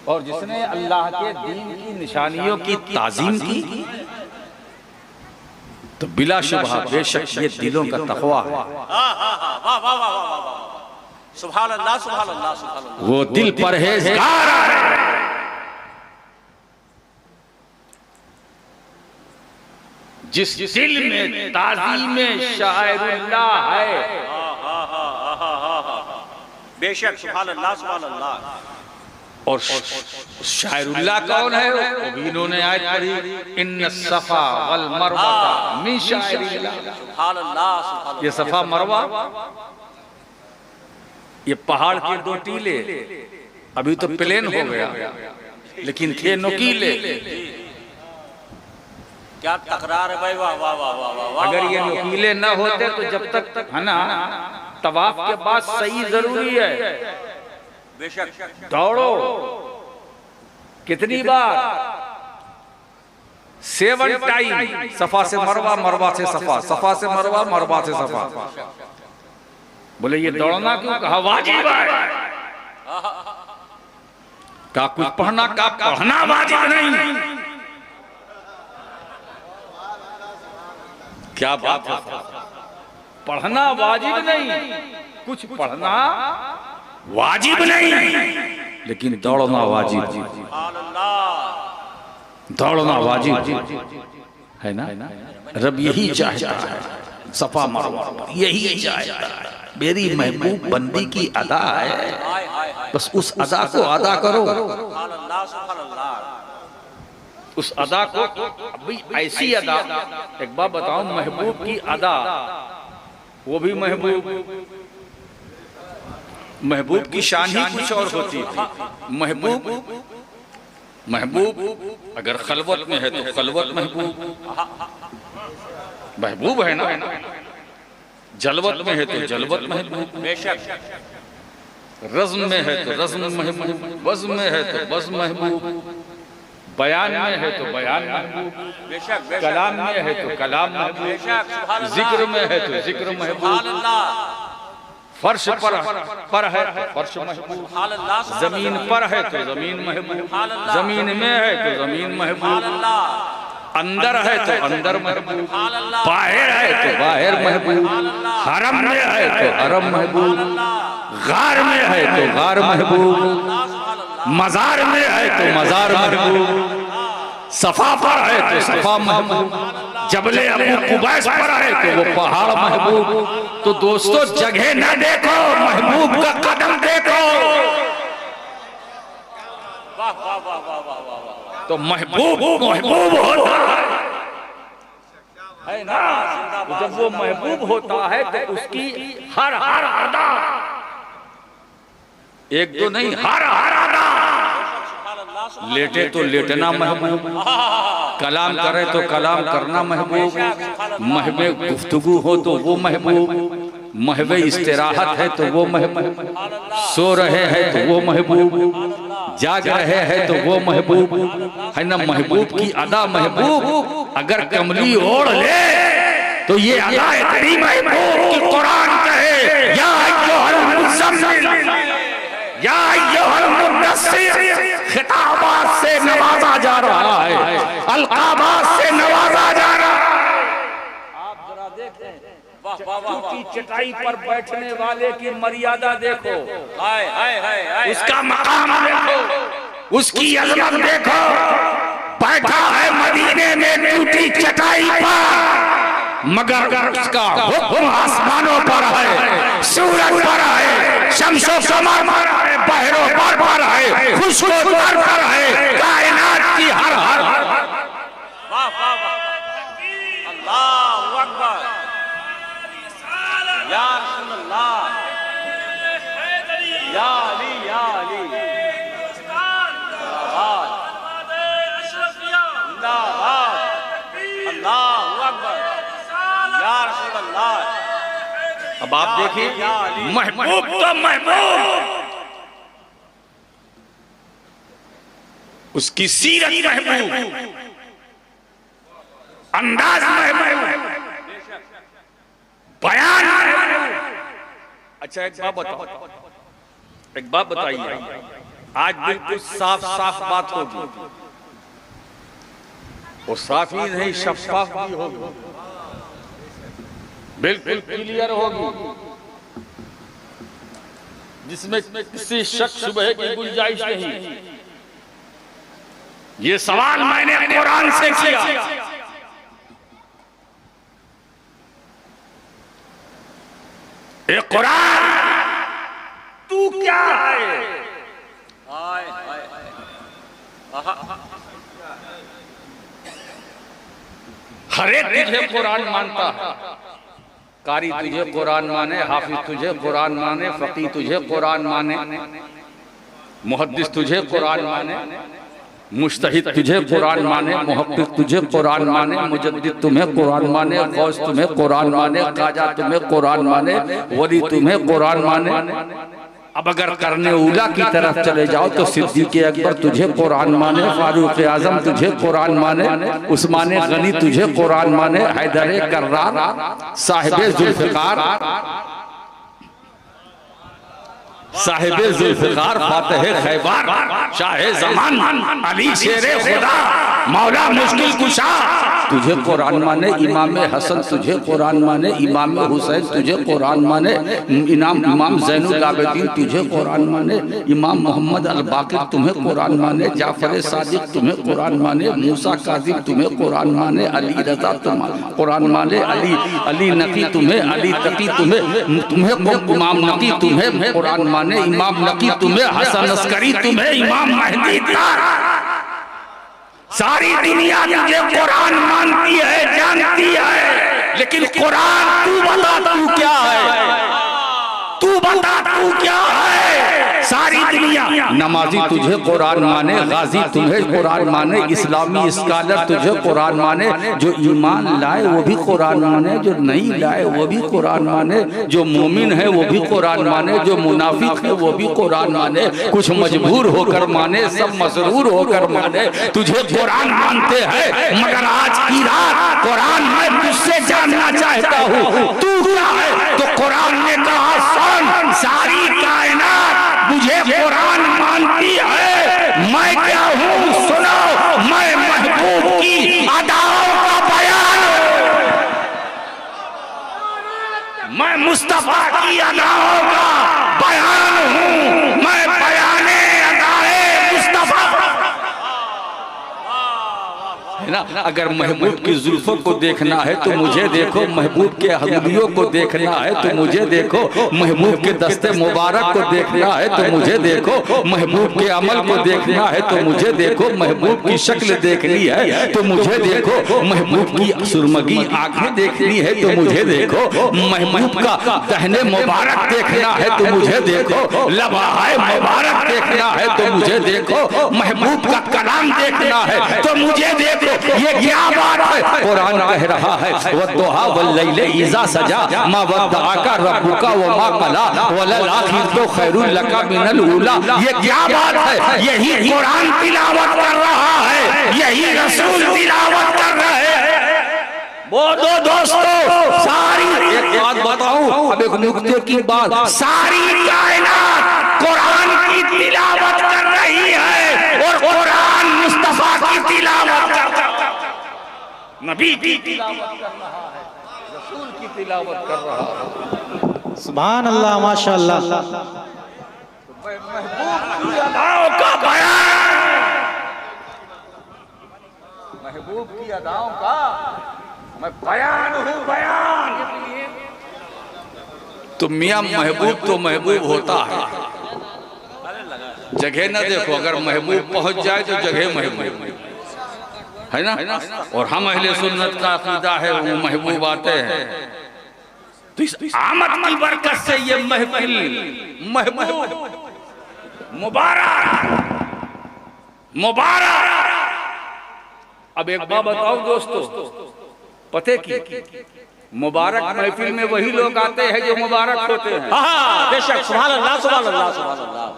और जिसने अल्लाह के दीन की निशानियों की ताज़ीम की तो बिलाशुबहा बेशक ये दिलों का तक़वा है। सुभान अल्लाह, सुभान अल्लाह, सुभान अल्लाह। वो दिल परहेज़गार है, जिस दिल में ताज़ीम शायरुल्लाह है। बेशक, सुभान अल्लाह, सुभान अल्लाह। और शायरुल्लाह कौन है? वो भी इन्होंने आयत पढ़ी, इन्न सफा वल मरवा मिन शायरिल्लाह। सुभान अल्लाह, सुभान अल्लाह। ये सफा मरवा, ये पहाड़ के दो टीले, अभी तो प्लेन हो गया, लेकिन थे नुकीले। क्या तकरार है भाई, वाह वाह वाह वाह वाह। अगर ये नुकीले न होते तो जब तक है ना तवाफ के बाद सही जरूरी है। बेशक, दौड़ो कितनी बार? 7 टाइम, सफा से मरवा, मरवा से सफा, सफा से मरवा, मरवा से सफा। बोले ये दौड़ना क्यों? कहा वाजिब है। का कुछ पढ़ना, का पढ़ना वाजिब नहीं। क्या बात है, पढ़ना वाजिब नहीं, कुछ पढ़ना वाजिब नहीं, लेकिन दौड़ना वाजिब। दौड़ना वाजिब है ना। रब यही चाहता है, सफा मरवा यही चाहता है। मेरी महबूब बंदी की अदा है, बस उस अदा को अदा करो। उस अदा को, अभी ऐसी अदा, एक बार बताऊं, महबूब की अदा, वो भी महबूब की शान ही कुछ और होती थी। महबूब अगर खलवत में है तो खलवत महबूब है ना, जलवत में है तो जलवत महबूब, रज़्म में है तो रज़्म महबूब, वज़्म में है तो वज़्म महबूब, बयान में है तो बयान महबूब, कलाम में है तो कलाम महबूब, जिक्र में है तो जिक्र महबूब, फर्श पर है तो फर्श महबूब, जमीन पर है तो जमीन महबूब, जमीन में है तो जमीन महबूब, अंदर है तो अंदर महबूब, बाहर है तो बाहर महबूब, हरम में है तो हरम महबूब, गार में है तो गार महबूब, मजार में है तो मजार महबूब, सफा पर है तो सफा महबूब, जबले अबू कुबैस पर है तो वो पहाड़ महबूब। तो दोस्तों जगह न देखो, महबूब का कदम देखो। तो महबूब होता है ना। जब वो महबूब होता है तो उसकी हर हर अदा, एक दो नहीं, हर हर अदा। लेटे तो लेटना महबूब, कलाम करे तो कलाम करना महबूब, महवे गुफ्तगू हो तो वो महबूब, महवे इस्तिराहत है तो वो महबूब, सो रहे हैं तो वो महबूब, जाग रहे हैं तो वो महबूब है ना। महबूब की अदा महबूब अगर कमली ओढ़ ले तो ये अदा इतनी महबूब कि कुरान कहे या अय्युहल मुज़म्मिल या अय्युहल मुद्दस्सिर, खिताबात से नवाजा जा रहा है, अलकाबात से नवाजा जा रहा है। आप जरा देखें, की चटाई पर बैठने वाले की मर्यादा देखो, उसका मकाम देखो, उसकी अज़मत देखो। बैठा है मदीने में टूटी चटाई पर, मगर उसका हुक्म आसमानों पर है, सूरज पर है, शम्सो कमर पर है, बहरों पर है, खुशबू पर है, कायनात की हर हर अल्लाहु अकबर, या रसूलल्लाह, या अली, या अली, जिंदाबाद, अल्लाहु अकबर, या रसूलल्लाह। अब आप देखिए, महबूब तो महबूब, उसकी सीरत महबूब, अंदाज महबूब, बयान महबूब। अच्छा एक बात बताओ, एक बात बताइए, आज बिल्कुल साफ साफ बात होगी, वो साफ ही नहीं शफाफ भी होगी, बिल्कुल क्लियर होगी, जिसमें किसी शक शुबह की गुंजाइश नहीं। ये सवाल मैंने कुरान से किया, कुरान तू क्या है? हर एक तुझे कुरान मानता है। कारी तुझे कुरान माने, हाफिज तुझे कुरान माने, फकीह तुझे कुरान माने, मुहद्दिस तुझे कुरान माने, मुज्तहिद तुझे कुरान माने, मुहक्किक तुझे कुरान माने, मुजद्दिद तुम्हें कुरान माने, गौस तुम्हें कुरान माने, ख्वाजा तुम्हें कुरान माने, वली तुम्हें कुरान माने। अब अगर करने उला की तरफ चले जाओ तो सिद्दीक़ अकबर तुझे कुरान माने, फारूक आजम तुझे कुरान माने, उस्मान गनी तुझे कुरान माने, हैदर कर्रार, साहिब जुल्फ़िकार, फातिह खैबर, शाह ज़मान, अली शेरे खुदा, मौला मुश्किल कुशा तुझे कुरान माने, इमाम हसन तुझे कुरान माने, इमाम हुसैन तुझे कुरान माने, इमाम ज़ैनुल आबिदीन तुझे कुरान माने, इमाम मोहम्मद अल बाक़िर तुम्हें कुरान माने, जाफ़र सादिक़ तुम्हें कुरान माने, मूसा काज़िम तुम्हें कुरान माने, अली रज़ा तुम्हें कुरान माने, अली नकी तुम्हें, अली तकी तुम्हें इमाम नकी तुम्हें कुरान माने, इमाम नकी तुम्हें, हसन अस्करी तुम्हें, इमाम महदी सारी दुनिया तुझे कुरान मानती है, जानती है, लेकिन कुरान तू बता तू क्या है? तू बता तू क्या है? सारी दुनिया नमाजी तुझे कुरान माने, गाजी तुम्हें कुरान माने, इस्लामी स्कॉलर तुझे कुरान माने, जो ईमान लाए वो भी कुरान माने, जो नहीं लाए वो भी कुरान माने, जो मोमिन है वो भी कुरान माने, जो मुनाफिक है वो भी कुरान माने, कुछ मजबूर होकर माने, सब मसरूर होकर माने। तुझे कुरान मानते हैं, मगर आज की रात कुरान मैं तुझसे जानना चाहता हूँ, तू क्या है? तो कुरान ने कहा सुन, सारी कायनात मुझे कुरान मानती है, मैं क्या हूँ सुनो, मैं महबूब की अदाओं का बयान हूँ, मैं मुस्तफा की अदाओं का बयान हूँ, मैं बयाने अदाए मुस्तफा है ना। अगर महबूब की जुल्फों को देखना है तो मुझे देखो, महबूब के हदूदियों को देखना है तो मुझे देखो, महबूब के दस्ते मुबारक को देखना है तो मुझे देखो, महबूब के अमल को देखना है तो मुझे देखो, महबूब की शक्ल देखनी है तो मुझे देखो, महबूब की सुरमगी आंखें देखनी है तो मुझे देखो, महबूब का दहने मुबारक देखना है तो मुझे देखो, लबाए मुबारक देखना है तो मुझे देखो, महबूब का कलाम देखना है तो मुझे देखो। ये क्या बात है? कुरान कह रहा है वद्दुहा वल्लैलि इज़ा सजा मा वद्दअका रब्बुका व मा कला वलल आखिरतु खैरुल लका मिनल ऊला। ये क्या बात है? यही कुरान तिलावत कर रहा है, यही रसूल तिलावत कर रहे हैं। बोलो दोस्तों, सारी एक बात बताऊं, अब एक नुक्ते की बात, सारी कायनात कुरान की तिलावत कर रही है और कुरान मुस्तफा की तिलावत कर रहा है, नबी की तिलावत कर रहा है, रसूल की तिलावत कर रहा है। सुभान अल्लाह, माशाअल्लाह। महबूब की अदाओं का बयान, महबूब की अदाओं का मैं बयान हूँ, बयान। तो मियाँ महबूब तो महबूब होता है, जगह ना देखो, अगर महबूब पहुंच जाए तो जगह महबूब है ना। और हम अहले सुन्नत का अकीदा है वो महबूब आते हैं, तो इस आमद की बरकत से ये महफिल महबूब मुबारक मुबारक। अब एक बात बताओ दोस्तों, पते की मुबारक महफिल में वही लोग आते हैं जो मुबारक होते हैं। बेशक, सुभान अल्लाह, सुभान अल्लाह, सुभान अल्लाह,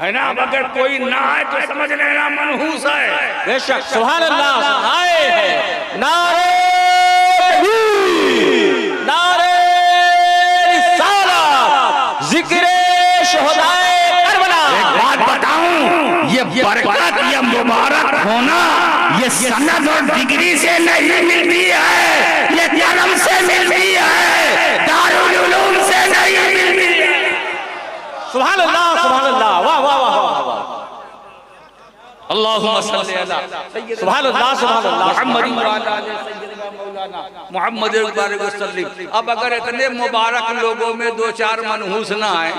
है ना। अब अगर कोई ना आए तो समझ लेना मनहूस है। बेशक, सुभान अल्लाह। आए हैं नारे तकबीर, नारे रिसालत, जिक्रे शुहदाए करबला। एक बात बताऊं, ये बरकत, ये मुबारक होना, ये सनद और डिग्री से नहीं मिलती है, ये कलम से मिलती है, दारुल उलूम से नहीं मिलती है। सुभान अल्लाह, सुभान अल्लाह, वाह वाह वाह वाह, अल्लाहुम्मा सल्ली अला सुभान अल्लाह, सुभान अल्लाह, मुहम्मद व अला आलि सय्यिदना मौलाना मोहम्मद मुबारक वसल्लम। अब अगर इतने मुबारक लोगों में दो चार मनहूस ना आए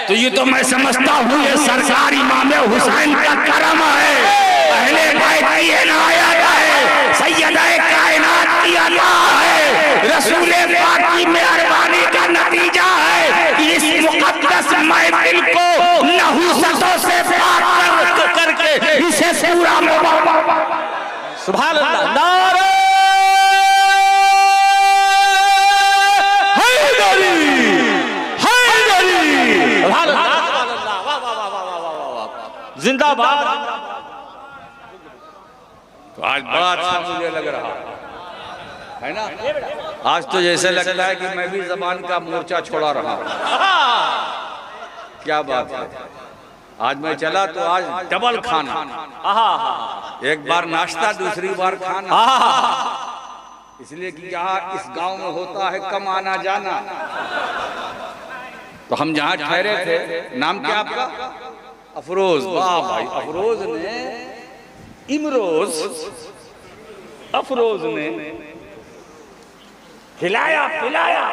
तो ये तो मैं समझता हूँ ये सरकार इमाम हुसैन का करम है, पहले बैत की इनायत है, सैयद-ए कायनात की अता है, रसूल पाक की मेहरबानी का नतीजा है कि इस मुकद्दस महफिल को नहुसतों से पाक करके इसे पूरा सुभान अल्लाह। नारे जिंदाबाद। तो आज बड़ा अच्छा मुझे लग रहा है ना। आज तो जैसे लगता है कि मैं भी जबान का मोर्चा छोड़ा रहा हूं। क्या बात है। आज मैं चला तो आज डबल खाना, एक बार नाश्ता दूसरी बार खाना, इसलिए कि यहाँ इस गांव में होता है कम आना जाना। तो हम जहाँ ठहरे थे, नाम क्या आपका? अफरोज। वाह भाई, अफरोज ने अफरोज ने खिलाया पिलाया।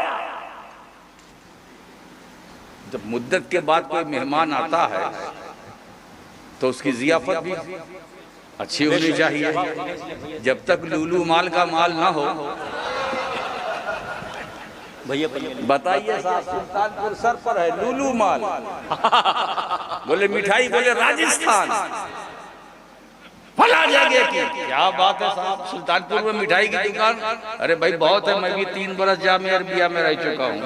जब मुद्दत के बाद कोई मेहमान आता है तो उसकी जियाफत भी अच्छी होनी चाहिए। जब तक लूलू माल का माल ना हो। भैया बताइए साहब, सुल्तानपुर सर पर है लूलू माल। बोले मिठाई, बोले राजस्थान फला जगह की। क्या बात है साहब, सुल्तानपुर में मिठाई की दुकान? अरे भाई बहुत है, मैं भी 3 बरस जामिया अरबिया में रह चुका हूँ।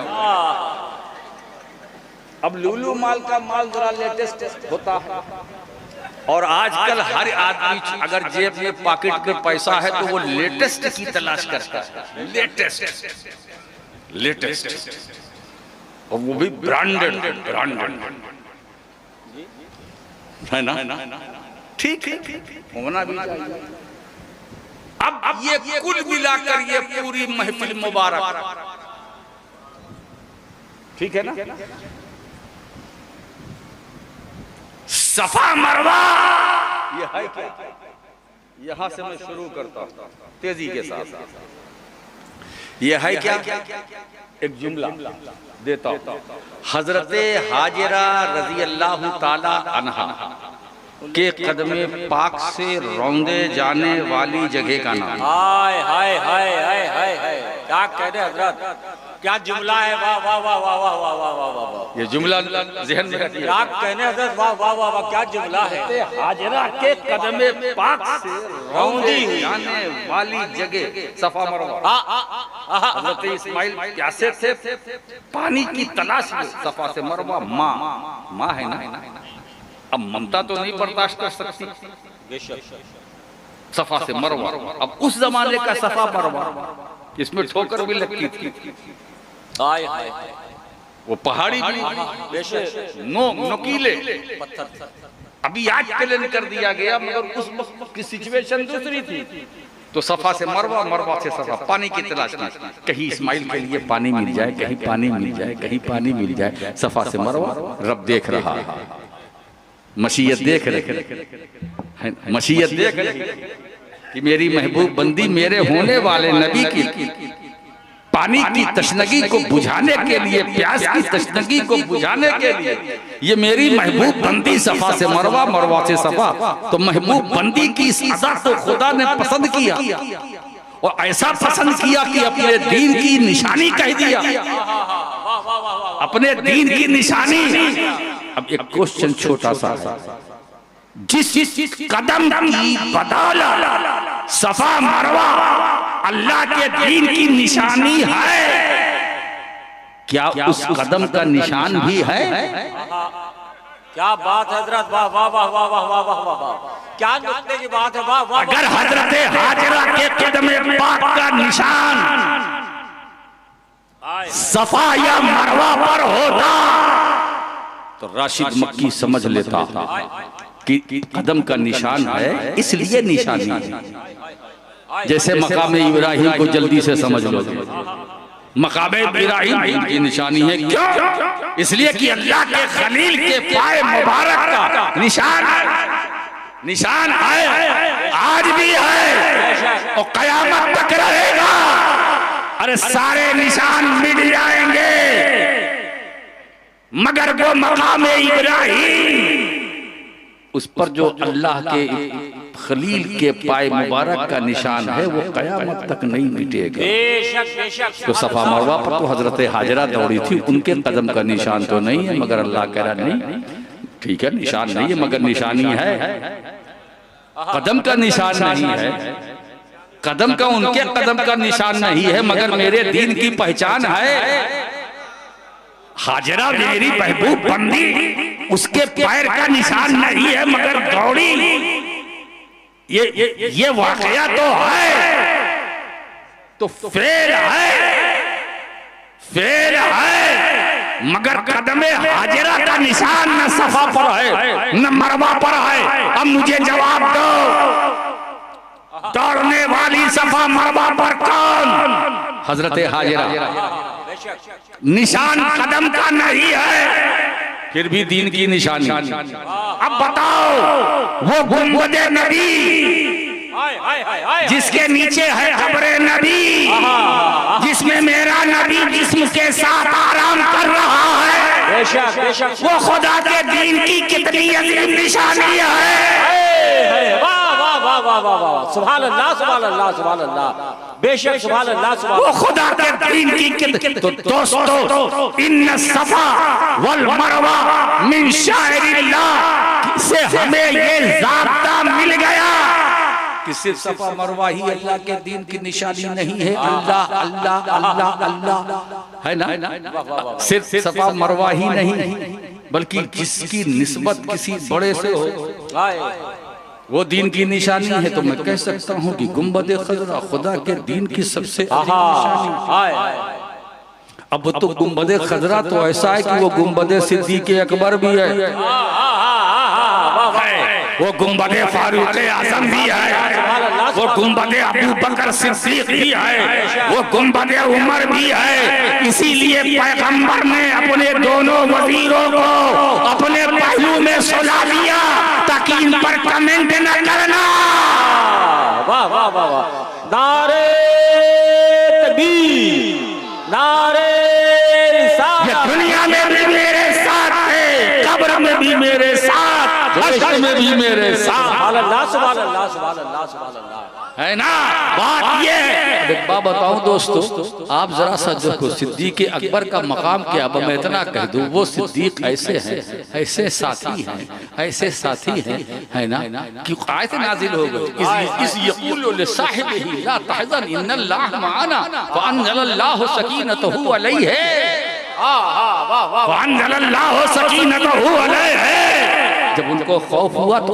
अब लूलू माल का माल जरा लेटेस्ट होता है। और आजकल हर आदमी अगर जेब में पॉकेट में पैसा है तो वो लेटेस्ट की तलाश करता है। लेटेस्ट और वो भी ब्रांडेड है ना। ठीक होना भी चाहिए। अब ये कुल मिलाकर ये पूरी महफिल मुबारक, ठीक है ना। सफा मरवा ये है क्या? यहां से मैं शुरू करता हूं तेजी के साथ। ये है क्या? एक जुमला देता हूं। हजरते हाजिरा रजी अल्लाह ताला अन्हा के कदमे पाक से रौंदे जाने वाली जगह का नाम। हाय हाय हाय हाय हाय हाय, क्या कह रहे हजरत, क्या जुमला है। वाह वाह वाह वाह वाह वाह वाह वाह वाह। ये जुमला जहन में रखिए। क्या कहने हजरत, वाह वाह वाह वाह, क्या जुमला है। हाजिरा के कदमे पाक से रौंदी जाने वाली जगह सफा मरवा। हजरत इस्माइल प्यासे थे, पानी की तलाश में। सफा से मरवा माँ है ना। अब ममता तो नहीं बर्दाश्त कर सकती। सफा से मरवा, अब उस जमाने का सफा मरवा, इसमें ठोकर भी लगती थी। हाय हाय, वो पहाड़ी भी नुकीले पत्थर। अभी आज प्लान कर दिया गया, मगर उस वक्त की सिचुएशन दूसरी थी। तो सफा से मरवा, मरवा से सफा, पानी की तलाश में। कहीं इस्माइल के लिए पानी मिल जाए, कहीं पानी मिल जाए, कहीं पानी मिल जाए। सफा से मरवा, रब देख रहा है, मशीयत देख रहे, मशीयत देख रहे कि मेरी महबूब बंदी मेरे होने वाले नबी की पानी की तशनगी को बुझाने के लिए, प्यास की तशनगी को बुझाने के लिए ये मेरी महबूब बंदी सफा से मरवा, मरवा से सफा। तो महबूब बंदी की इस अदा को खुदा ने पसंद किया और ऐसा पसंद किया कि अपने दीन की निशानी कह दिया, अपने दीन की निशानी। अब एक क्वेश्चन छोटा सा है, जिस कदम की बदौलत सफा मरवा अल्लाह के दीन की निशानी है, क्या उस कदम का निशान भी है? क्या बात है हजरत, वाह वाह वाह वाह वाह वाह वाह वाह, क्या नुक्ते की बात है। वाह वाह। अगर हजरत हाजिरा के कदम पाक का निशान सफा या मरवा पर होता तो राशिद मक्की समझ लेता कि कदम का निशान है, इसलिए निशानी है। जैसे मकाम इब्राहिम को जल्दी से समझ लो, मकाम इब्राहिम की निशानी है। क्यों? इसलिए कि अल्लाह के खलील के पाए मुबारक का निशान है। आज आज भी है और कयामत तक रहेगा। अरे सारे निशान मिट जाएंगे मगर वो मकाम इब्राहिम, उस पर जो अल्लाह के खलील के पाए मुबारक का निशान है वो कयामत तक नहीं मिटेगा। तो सफा मरवा पर तो हजरत हाजरा दौड़ी थी, उनके कदम का निशान तो नहीं है, मगर अल्लाह कह रहा नहीं ठीक है निशान नहीं है मगर निशानी है। कदम का निशान नहीं है, कदम का उनके कदम का निशान नहीं है मगर मेरे दीन की पहचान है। हाजरा मेरी महबूब बंदी, उसके पैर का निशान नहीं है मगर दौड़ी। ये वाकया तो है, तो फेल है मगर कदमे हाजरा का निशान न सफा पर है न मरवा पर है। अब मुझे जवाब दो, दौड़ने वाली सफा मरवा पर कौन? हजरत हाजरा। निशान कदम का नहीं है, फिर भी दीन की निशानी। अब बताओ वो गुंबदे नबी जिसके नीचे है खबरे नबी, जिसमें मेरा नबी जिस्म के साथ आराम कर रहा है, वो खुदा के दीन की कितनी अजीम निशानी है। वाह वाह वाह वाह वाह वाह, सुभान अल्लाह सुभान अल्लाह सुभान अल्लाह, बेशक सुभान अल्लाह सुभान। वो खुदा के दीन की तो दोस्तों इन्न सफा वल मरवा मिन शाइरिल्लाह से हमें ये ज़ाब्ता मिल गया कि सिर्फ सफा मरवा ही अल्लाह के दीन की निशानी नहीं है। अल्लाह अल्लाह अल्लाह अल्लाह है ना, सिर्फ सफा मरवा ही नहीं बल्कि जिसकी निस्बत किसी बड़े से हो वो दीन की निशानी है। तो मैं कह सकता हूँ कि गुंबदे खजरा खुदा के दीन की सबसे निशानी। अब तो गुंबदे खजरा तो ऐसा है कि वो गुंबदे सिद्दीक़ अकबर भी है, वो गुंबदे फारूक आज़म भी है, वो गुंबदे अबू बकर सिद्दीक़ भी है, वो गुंबदे उमर भी है। इसीलिए पैगंबर ने अपने दोनों वजीरों को अपने पहलू में सुला लिया ताकि इन पर कमेंट न करना। वाह वाह वाह वाह, नारे तकबीर, नारे रिसालत। दुनिया में भी मेरे साथ है, कब्र में भी मेरे साथ, हश्र में भी मेरे साथ। सुभान अल्लाह सुभान अल्लाह सुभान अल्लाह सुभान अल्लाह, है ना। बात ये एक बात बताऊं दोस्तों, आप जरा सा देखो सिद्दीक़ अकबर का मकाम क्या। अब मैं इतना कह दूं वो सिद्दीक़ ऐसे हैं, ऐसे साथी हैं, ऐसे साथी हैं, है ना कि आयत नाजिल हो गई इस यक़ूलु लिसाहिबिही ला तहज़न इन्नल्लाह मअना व अंज़लल्लाहु सकीनतहु अलैहि व अंज़लल्लाहु सकीनतहु अलैहि। जब उनको खौफ हुआ तो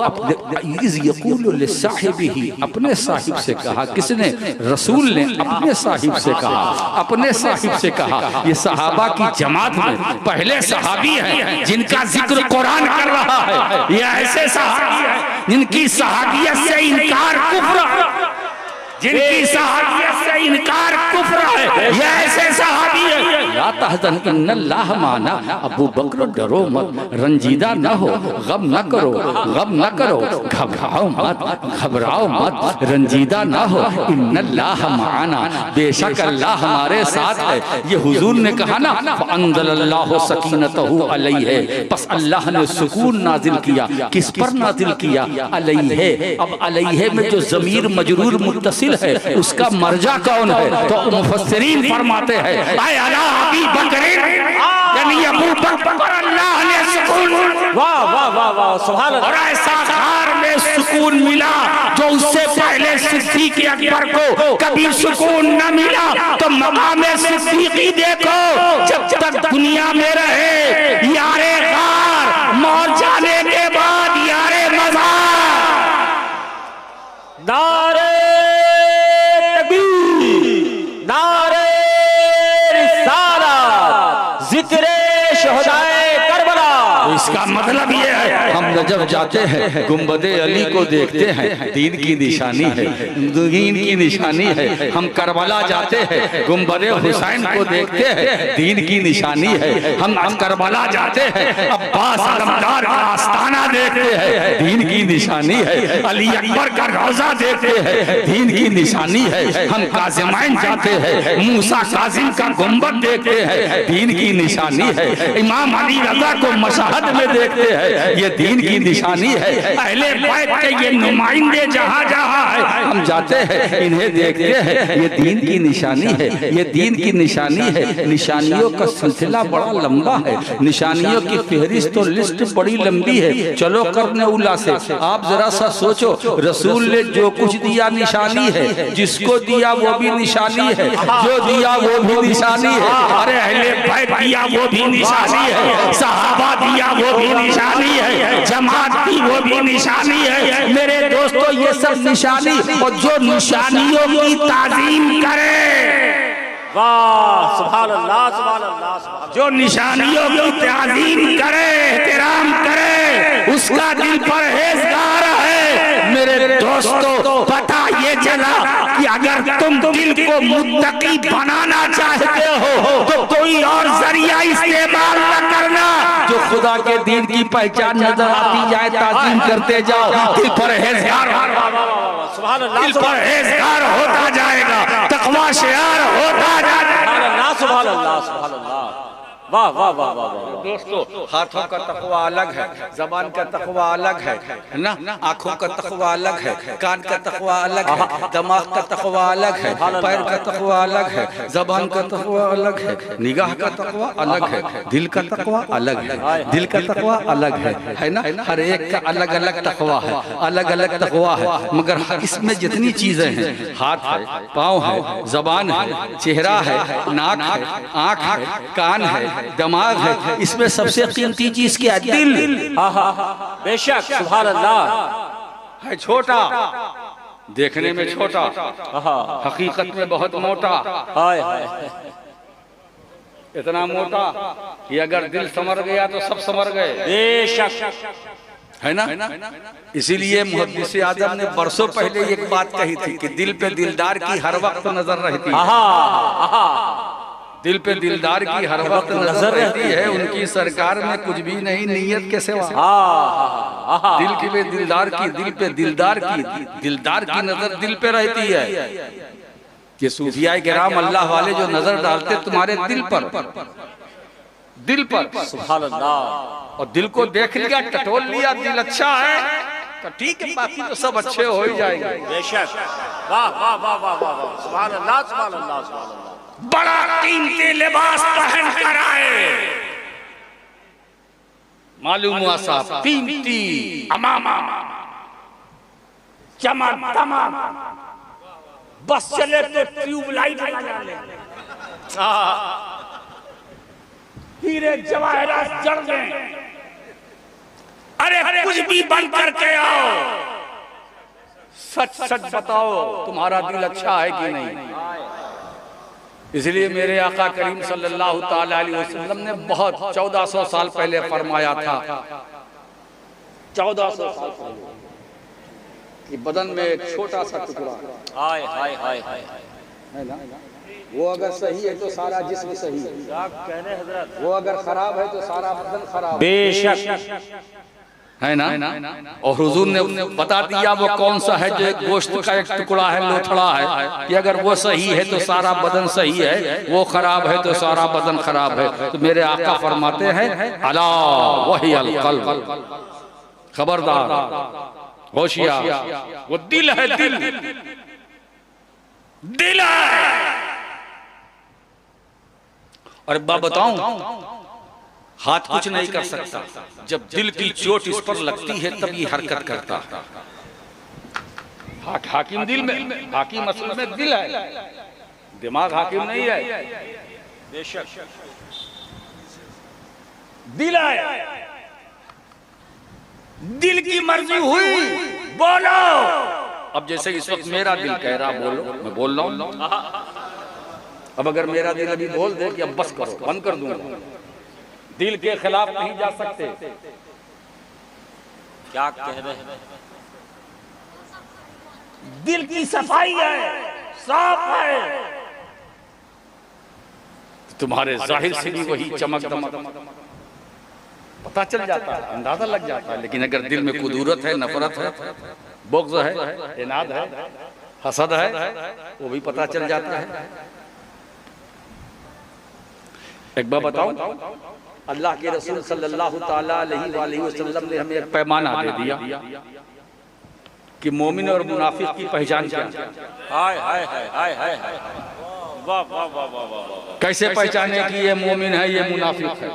अपने साहिब से कहा। किसने? रसूल ने अपने साहिब से कहा, अपने साहिब से कहा। ये सहाबा की जमात में पहले सहाबी हैं जिनका जिक्र कुरान कर रहा है। ये ऐसे सहाबी हैं जिनकी सहाबियत से इनकार कुफ्र, जिनकी सहाबियत से इनकार कुफ्र है। ये ऐसे सहाबी है। ला तहज़न इन्नल्लाह माना, अबू बकर डरो मत, रंजीदा न हो, गम न करो, गम न करो, घबराओ मत, घबराओ मत, रंजीदा न हो। इन्नल्लाह माना, बेशक अल्लाह हमारे साथ है। ये हुजूर ने कहा ना, अंज़लल्लाहु सकीनतहु अलैहि, बस अल्लाह ने सुकून नाजिल किया। किस पर नाजिल किया? अलैहि। अब अलैहि में जो ज़मीर मजरूर मुत्तसिल है उसका मर्जा कौन है? तो मुफस्सिरीन फरमाते हैं अबी बकर, यानी अबू बकर अल्लाह ने सुकून। वाह वाह वाह वाह, सुभान अल्लाह। और ऐसा घर में सुकून मिला जो उससे पहले सिद्दीक़ अकबर को कभी सुकून न मिला। तो मकाम सिद्दीक़ी देखो, जब तक दुनिया में रहे यारे गार, मौत जाने के बाद यारे मज़ार। नारे नारे रिसालत, जिक्रे शहदाए करबला। इसका मतलब ये है हम जब जाते हैं गुंबदे अली को देखते हैं, दीन की निशानी है, दीन की निशानी है। हम करबला जाते हैं गुंबदे हुसैन को देखते हैं, दीन की निशानी है। हम करबला जाते हैं अब्बास आलमदार का आस्ताना देखते हैं, दीन की निशानी है। अली अकबर का रोजा देखते हैं, दीन की निशानी है। हम काज़िमैन जाते हैं, मूसा काज़िम का गुंबद देखते हैं, दीन की निशानी है। इमाम अली रज़ा को मशहद में देखते हैं, ये दीन की निशानी है। अहले बैत के ये नुमाइंदे जहाँ जहाँ है हम जाते हैं, इन्हें देखते हैं, ये दीन की निशानी है, ये दीन की निशानी है। निशानियों का सिलसिला बड़ा लंबा है, निशानियों की फहरिस्त तो लिस्ट बड़ी लंबी है। चलो करने उला से आप जरा सा सोचो, रसूल ने जो कुछ दिया निशानी है, जिसको दिया वो भी निशानी है, जो दिया वो भी निशानी है। अरे अहले बैत दिया वो भी निशानी है, सहाबा दिया वो भी निशानी है, जमात दी वो भी निशानी है। मेरे दोस्तों ये सब निशानी, और जो निशानियों की ताजीम करे, वाह सुभान अल्लाह सुभान अल्लाह, जो निशानियों की ताजीम करे, एहतराम करे, उसका दिल परहेजगार है। मेरे दोस्तों पता ये चला कि अगर तुम दिल को मुत्तकी बनाना चाहते हो तो कोई और जरिया इस्तेमाल न करना। जो खुदा के दीन की पहचान नजर आती जाए ताजीम करते जाओ, दिल परहेजगार दिल परहेजगार होता जाएगा, तकवा शियार होता जाएगा। सुभान अल्लाह सुभान अल्लाह, वाह वाह वाह वाह। दोस्तों हाथों का तकवा अलग है, जबान का तकवा अलग है ना, आंखों का तकवा अलग है, कान का तकवा अलग है, दिमाग का तकवा अलग है, पैर का तकवा अलग है, जबान का तकवा अलग है, निगाह का तकवा अलग है, दिल का तकवा अलग है, दिल का तकवा अलग है ना। हर एक का अलग अलग तकवा है, अलग अलग तकवा है। मगर इसमें जितनी चीजें हैं, हाथ है, पाँव है, जबान है, चेहरा है, नाक है, आँख है, कान है, दिमाग है, इसमें सबसे कीमती चीज क्या है? दिल। बेशक सुभान अल्लाह। है छोटा, देखने में छोटा, हकीकत में बहुत मोटा। हाय हाय, इतना मोटा कि अगर दिल समर गया तो सब समर गए। बेशक है ना। इसीलिए मुहद्दिस आज़म ने बरसों पहले एक बात कही थी कि दिल पे दिलदार की हर वक्त नजर रहती है। दिल पे दिलदार की हर वक्त नजर रहती है, उनकी सरकार में कुछ भी नहीं नीयत के सिवा। दिल के पे दिलदार की, दिल पे दिलदार की नजर दिल पे रहती है। कि सूफियाए किराम अल्लाह वाले जो नजर डालते तुम्हारे दिल पर, दिल पर, सुभान अल्लाह। और दिल को देख लिया, टटोल लिया, दिल अच्छा है तो ठीक है, बाकी तो सब अच्छे हो ही जाएंगे। बेशक, वाह वाह वाह वाह वाह, सुभान अल्लाह सुभान अल्लाह सुभान अल्लाह। बड़ा कीमती लिबास पहन कर आए, मालूम हुआ साहब कीमती अमामा, चमक दमक, बस चले तो ट्यूबलाइट लगा ले, हीरे जवाहरात जड़ गए। अरे कुछ भी बन करके आओ, सच सच बताओ तुम्हारा दिल अच्छा है कि नहीं। इसलिए मेरे आका करीम सल्लल्लाहु ताला अलैहि वसल्लम ने बहुत 1400 साल पहले फरमाया था, 1400 साल पहले, कि बदन में एक छोटा सा टुकड़ा हाय हाय हाय हाय है ना, वो अगर सही है तो सारा जिस्म सही है, वो अगर खराब है तो सारा बदन खराब। बेशक है ना। और हुजूर ने बता दिया वो कौन सा है, जो एक गोश्त का एक टुकड़ा है, लोथड़ा है, कि अगर वो सही है तो सारा बदन सही है, वो खराब है तो सारा बदन खराब है। तो मेरे आका फरमाते हैं अला वही अल क़ल्ब, खबरदार, होशियार, वो दिल है, दिल दिल है। और मैं बताऊं, हाथ कुछ नहीं कर सकता, जब दिल की चोट इस पर लगती है तब ये हरकत करता। हाकिम दिल में, हाकिम असल में दिल है, दिमाग हाकिम नहीं है। बेशक दिल है, दिल की मर्जी हुई बोलो। अब जैसे इस वक्त मेरा दिल कह रहा बोलो, मैं बोल रहा हूं। अब अगर मेरा दिल अभी बोल दे कि अब बस करो, बंद कर दूंगा, दिल के खिलाफ नहीं जा सकते, क्या कह रहे हैं? दिल की सफाई है, साफ है, तुम्हारे जाहिर से भी वही चमक दमक पता चल जाता है, अंदाजा लग जाता है। लेकिन अगर दिल में कुदूरत है, नफरत है, बुग़्ज़ है, इनाद है, हसद है, वो भी पता चल जाता है। एक बात बताओ, अल्लाह के रसूल सल्लल्लाहु ताला अलैहि वसल्लम ने हमें एक पैमाना दे दिया कि मोमिन और मुनाफिक की पहचान क्या है। हाय हाय हाय हाय हाय हाय, वाह वाह वाह वाह वाह। कैसे पहचाने कि ये मोमिन है, ये मुनाफिक है?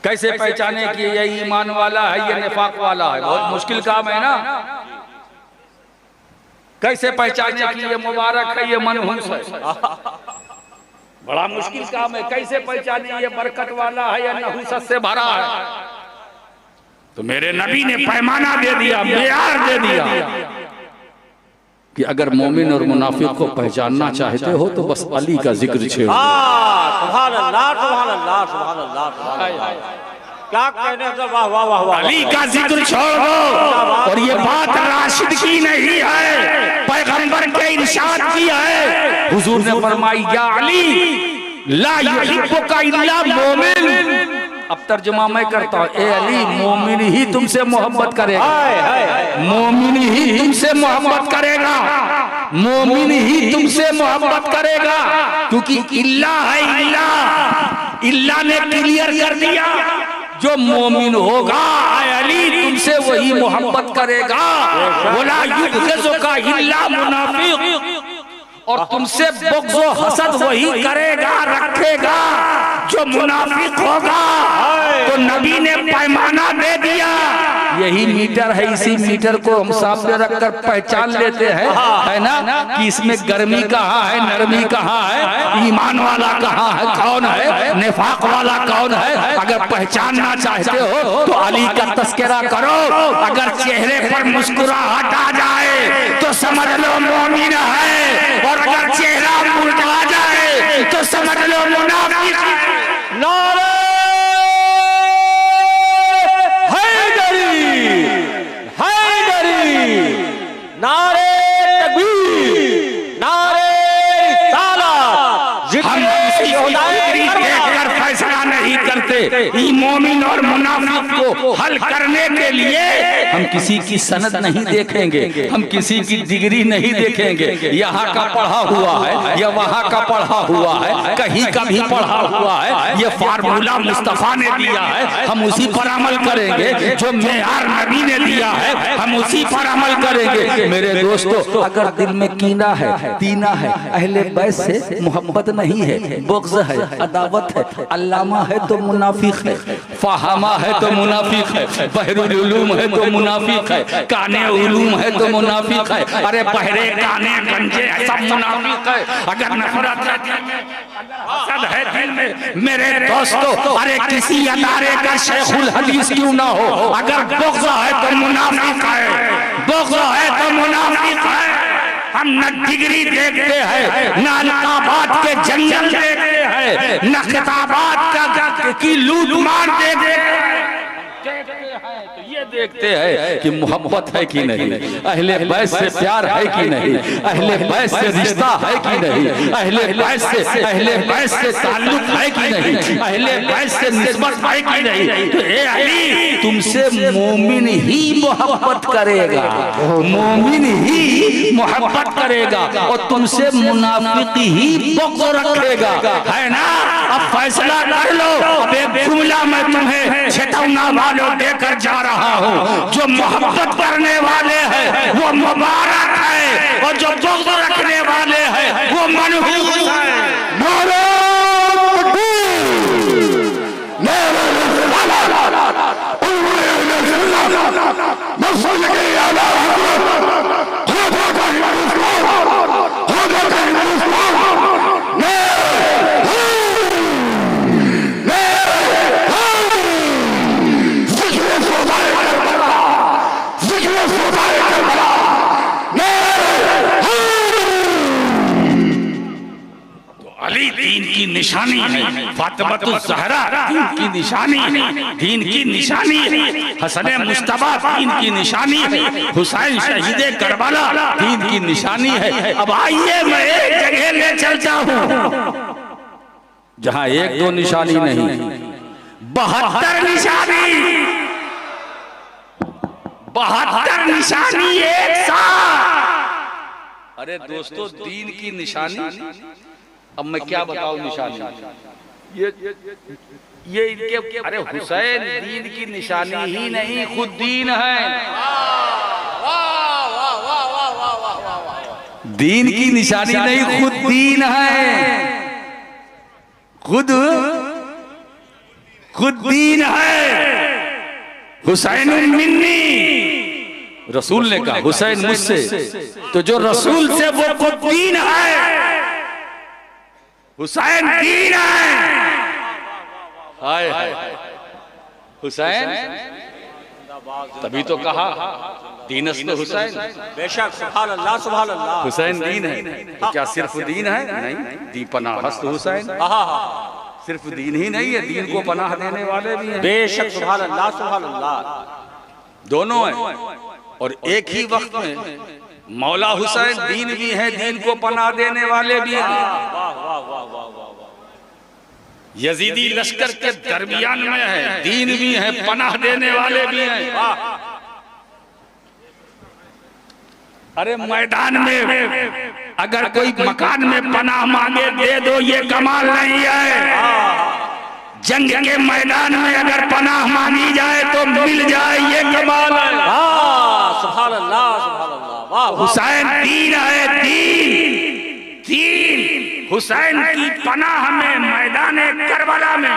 कैसे पहचाने कि ये ईमान वाला है, ये निफाक वाला है? बहुत मुश्किल काम है ना। कैसे पहचाने कि ये मुबारक है, ये मनहूस है? बड़ा मुश्किल काम है। कैसे पहचाने ये बरकत वाला है या नहुसत से भरा है? तो मेरे नबी ने पैमाना दे दिया, मेयार दे दिया कि अगर मोमिन और मुनाफिक को पहचानना चाहते हो तो बस अली का जिक्र छेड़ो। सुभान अल्लाह, सुभान अल्लाह, सुभान अल्लाह, सुभान अल्लाह। क्या कहने हैं? वाह वाह वाह वाह। अली का जिक्र छोड़ दो। और ये बात राशिद की नहीं है, पैगंबर के इरशाद की है। हुजूर ने फरमाई, या अली ला युहिब्बुका इल्ला मोमिन। अब तर्जुमा मैं करता हूँ, ए अली, मोमिन ही तुमसे मोहब्बत करेगा, मोमिन ही तुमसे मोहब्बत करेगा, मोमिन ही तुमसे मोहब्बत करेगा। क्योंकि इल्ला है, इल्ला ने क्लियर कर दिया, जो मोमिन होगा अली तुमसे वही मोहब्बत करेगा। वला युग़ज़ुका इल्ला मुनाफिक, और तुमसे बुग़्ज़ व हसद वही करेगा, रखेगा जो मुनाफिक होगा। तो नबी ने पैमाना दे दिया, यही मीटर है। इसी मीटर को हम सामने रखकर पहचान लेते हैं, है ना, कि इसमें गर्मी कहाँ है, नरमी कहाँ है, ईमान वाला कहाँ है, कौन है, निफाक वाला कौन है। अगर पहचानना चाहते हो तो अली का तस्करा करो। अगर चेहरे पर मुस्कुराहट आ जाए तो समझ लो मोमिन है, और अगर चेहरा मुरझा जाए तो समझ लो मुनाफिक है। नारे नारे तकबीर, नारे रिसालत। हम देखकर फैसला नहीं करते, मोमिन और मुनाफिक को हल करने के लिए हम किसी की सनद नहीं देखेंगे, हम किसी की डिग्री नहीं देखेंगे, यहाँ का पढ़ा हुआ है या वहाँ का पढ़ा हुआ है, कहीं का भी पढ़ा हुआ है। ये फार्मूला मुस्तफा ने दिया है, हम उसी पर अमल करेंगे। जो मेयार नबी ने दिया है हम उसी पर अमल करेंगे। मेरे दोस्तों, अगर दिल में कीना है, तीना है, अहले बैत से मोहब्बत नहीं है, बुग़्ज़ है, अदावत है, अल्लामा है तो मुनाफिक है, फाहमा है तो मुनाफिक है, बहरुल उलूम है तो मुनाफिक है, काने उलूम है तो मुनाफिक है। अरे बहरे काने गंजे सब मुनाफिक है। अगर नफरत है दिल में, हसद है दिल में, मेरे दोस्तों, अरे किसी अदारे का शेखुल हदीस क्यों ना हो, अगर बुग़्ज़ है तो मुनाफिक है, बुग़्ज़ है तो मुनाफिक है। हम न डिग्री देखते हैं, न अलकाबात के जंगल देखते हैं, न खिताबात की लूट मार देखते हैं। तो ये देखते हैं कि मोहब्बत है कि नहीं, अहले बैत से प्यार है कि नहीं, अहले बैत से रिश्ता है कि नहीं, अहले बैत से ताल्लुक है कि नहीं, अहले बैत से निस्बत है कि नहीं। तो ए अली, तुमसे मोमिन ही मोहब्बत करेगा, मोमिन ही मोहब्बत करेगा, और तुमसे मुनाफिक ही बुग़्ज़ रखेगा, है ना। अब फैसला कर लो। अब एक जुमला मैं तुम्हें चेतावना वालों देकर जा रहा हूँ, जो मोहब्बत करने वाले हैं वो मुबारक है, और जो बुग़्ज़ रखने वाले हैं वो मनहूस है। निशानी है, फातिमा ज़हरा दीन की निशानी है, दीन की निशानी है, हसन मुस्तफा दीन की निशानी है, हुसैन शहीदे करबला दीन की निशानी है। अब आइए मैं एक जगह ले चलता हूँ जहाँ एक दो निशानी नहीं, 72 निशानी, 72 निशानी एक साथ। अरे दोस्तों, दीन की निशानी, अब मैं क्या बताऊं निशानी, ये इनके, अरे हुसैन दीन की निशानी ही नहीं, खुद दीन है। दीन की निशानी नहीं, खुद दीन है, खुद दीन है। हुसैन मिन्नी, रसूल ने कहा हुसैन मुझसे, तो जो रसूल से वो खुद दीन है, हुसैन दीन है। हाय हाय, हुसैन, तभी तो कहा दीनस में हुसैन, बेशक, सुभान अल्लाह, सुभान अल्लाह। हुसैन दीन है, तो क्या सिर्फ दीन है? नहीं, दी पनाह हस्त हुसैन, सिर्फ दीन ही नहीं है, दीन को पनाह देने वाले भी हैं। बेशक, सुभान अल्लाह, सुभान अल्लाह। दोनों है, और एक ही वक्त में मौला हुसैन दीन भी है, दीन को पनाह देने वाले भी हैं। यजीदी लश्कर के दरमियान में है, दीन भी है, पनाह देने वाले भी हैं। अरे मैदान में अगर कोई मकान में पनाह मांगे दे दो, ये कमाल नहीं है। जंग के मैदान में अगर पनाह मांगी जाए तो मिल जाए, ये कमाल है। सुभान अल्लाह, सुभान अल्लाह। वाह, हुसैन दीन है, दीन हुसैन की पनाह में मैदान करबला में,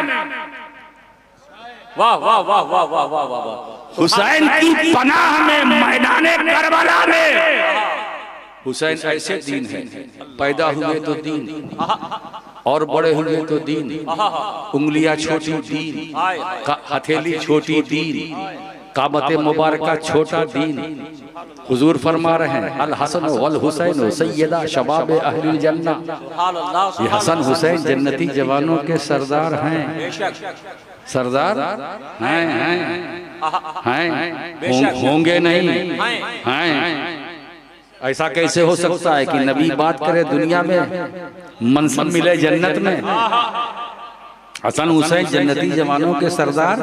वाह वाह वाह वाह वाह वाह वाह। हुसैन की पनाह में मैदान करबला में। हुसैन ऐसे दीन है, पैदा हुए तो दीन, और बड़े हुए तो दीन, उंगलियां छोटी दीन, हथेली छोटी दीन, काबते मुबारका छोटा दीन। हुजूर फरमा रहे हैं, अल हसन वल हुसैन सैयदा शबाब अहलिल जन्ना। ये हसन हुसैन जन्नती जवानों के सरदार हैं, सरदार हैं, होंगे नहीं हैं। ऐसा कैसे हो सकता है कि नबी बात करे दुनिया में मनसब मिले जन्नत में? हसन हुसैन जन्नती जवानों के सरदार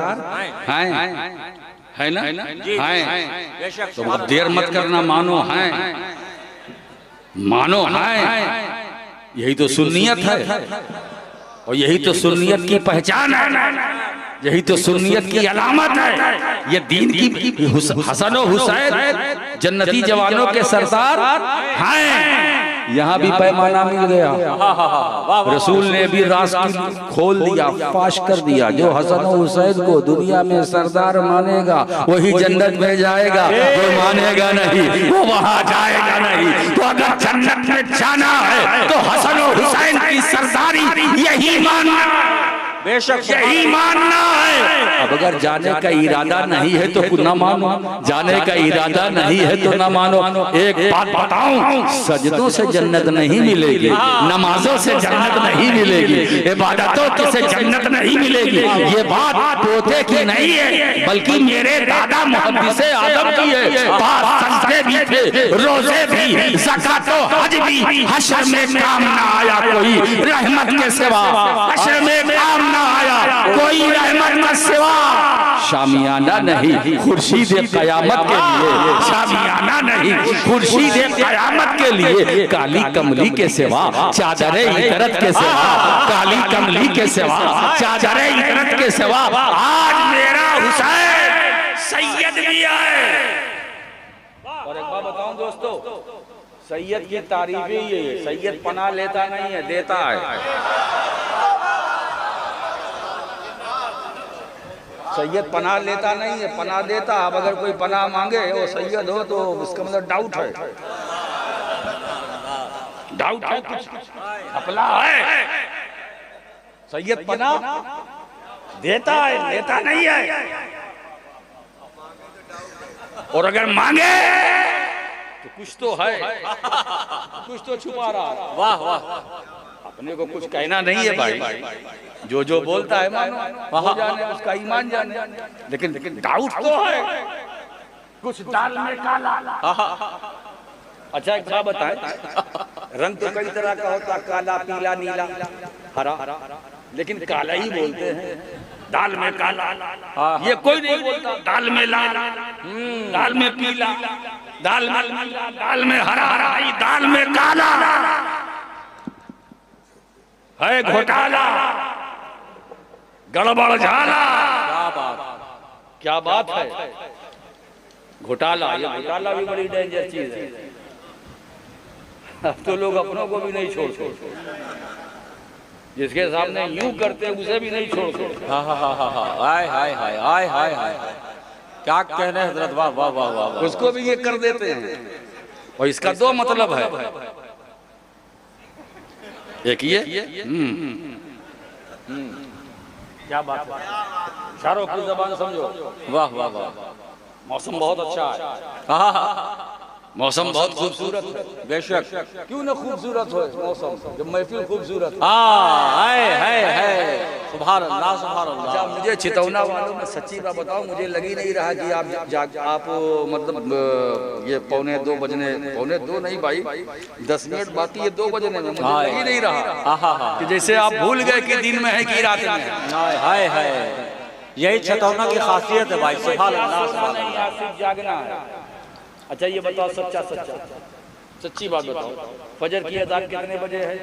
हैं, है ना? हैं। तो अब देर मत करना, मानो हैं, मानो हैं। यही तो सुन्नियत है, और यही तो सुन्नियत की पहचान है, यही तो सुन्नियत की अलामत है। ये दीन की हसन और हुसैन जन्नती जवानों के सरदार हैं। यहाँ भी पैमाना मिल गया, रसूल ने भी राज खोल दिया, फाश कर दिया। जो हसन और हुसैन को दुनिया में सरदार मानेगा वही जन्नत में जाएगा, जो मानेगा नहीं वो वहाँ जाएगा नहीं। तो अगर जन्नत में जाना है तो हसन और हुसैन की सरदारी यही मानना, बेशक यही मानना है। अब अगर जाने का इरादा नहीं है तो न मानो, जाने का इरादा नहीं है तो न मानो। एक बात बताऊं, सजदों से जन्नत नहीं मिलेगी, नमाजों से जन्नत नहीं मिलेगी, इबादतों से जन्नत नहीं मिलेगी। ये बात पोते की नहीं है, बल्कि मेरे दादा मुहद्दिसे आदम की है। पांच सजदे भी थे, रोजे भी, ज़कात और हज भी। हश्र में काम ना आया कोई रहमत के सिवा, हश्र में काम आया कोई रहमत का सिवा। शामियाना नहीं खुर्शीद कयामत के लिए, शामियाना नहीं खुर्शीद कयामत के लिए। काली कमली के सिवा, चादरे इतरत के सिवा, काली कमली के सिवा, चादरे इतरत के सिवा आज मेरा हुसैन सैयद भी है। और एक बात बताऊं दोस्तों, सैयद की तारीफ ही है, सैयद पनाह लेता नहीं है, देता है। सैयद पनाह लेता नहीं है, पनाह देता। अब अगर कोई पनाह मांगे वो सैयद हो तो इसका मतलब डाउट है, डाउट है, कुछ घपला है। सैयद पनाह देता है, लेता नहीं है। और अगर मांगे तो कुछ तो है, कुछ तो छुपा रहा है। वाह वाह। अपने को कुछ कहना नहीं है भाई, जो बोलता है मानो, हो जाने उसका ईमान जाने। लेकिन डाउट तो है कुछ दाल में काला। अच्छा एक बात बताएं, रंग तो कई तरह का होता, काला, पीला, नीला, हरा, लेकिन काला ही बोलते हैं। दाल में काला ये कोई नहीं बोलता, दाल में लाल, दाल में पीला, दाल में नीला, दाल में हरा, दाल में काला है घोटाला, गड़बड़ झाला। क्या बात है घोटाला, ये घोटाला भी बड़ी डेंजर चीज है। अब तो लोग अपनों को भी नहीं छोड़ते, जिसके सामने यूं करते उसे भी नहीं छोड़ते। हाय हाय हाय हाय हाय हाय, क्या कहने हैं हजरत, वाह वाह वाह वाह, उसको भी ये कर देते हैं। और इसका दो मतलब है, एक ये क्या बात है, इशारों की ज़बान समझो। वाह वाह वाह, मौसम बहुत अच्छा है, मौसम बहुत खूबसूरत है। बेशक, क्यों ना खूबसूरत हो मौसम, जब महफिल खूबसूरत। सुभान अल्लाह सुभान अल्लाह। अच्छा मुझे चितौना वालों में सच्ची बात बताओ, मुझे लगी नहीं रहा कि आप मतलब ये पौने 2 बजने, पौने 2 नहीं भाई 10 मिनट बाकी ये 2 बजने में, मुझे लगी नहीं रहा कि जैसे आप भूल गए कि दिन में है कि रात में है। हाय हाय, यही चितौना की खासियत है भाई, सुभान अल्लाह सुभान अल्लाह। सिर्फ जागना है। अच्छा ये बताओ सच्चा सच्ची बात बताओ, फजर की अज़ान कितने बजे है?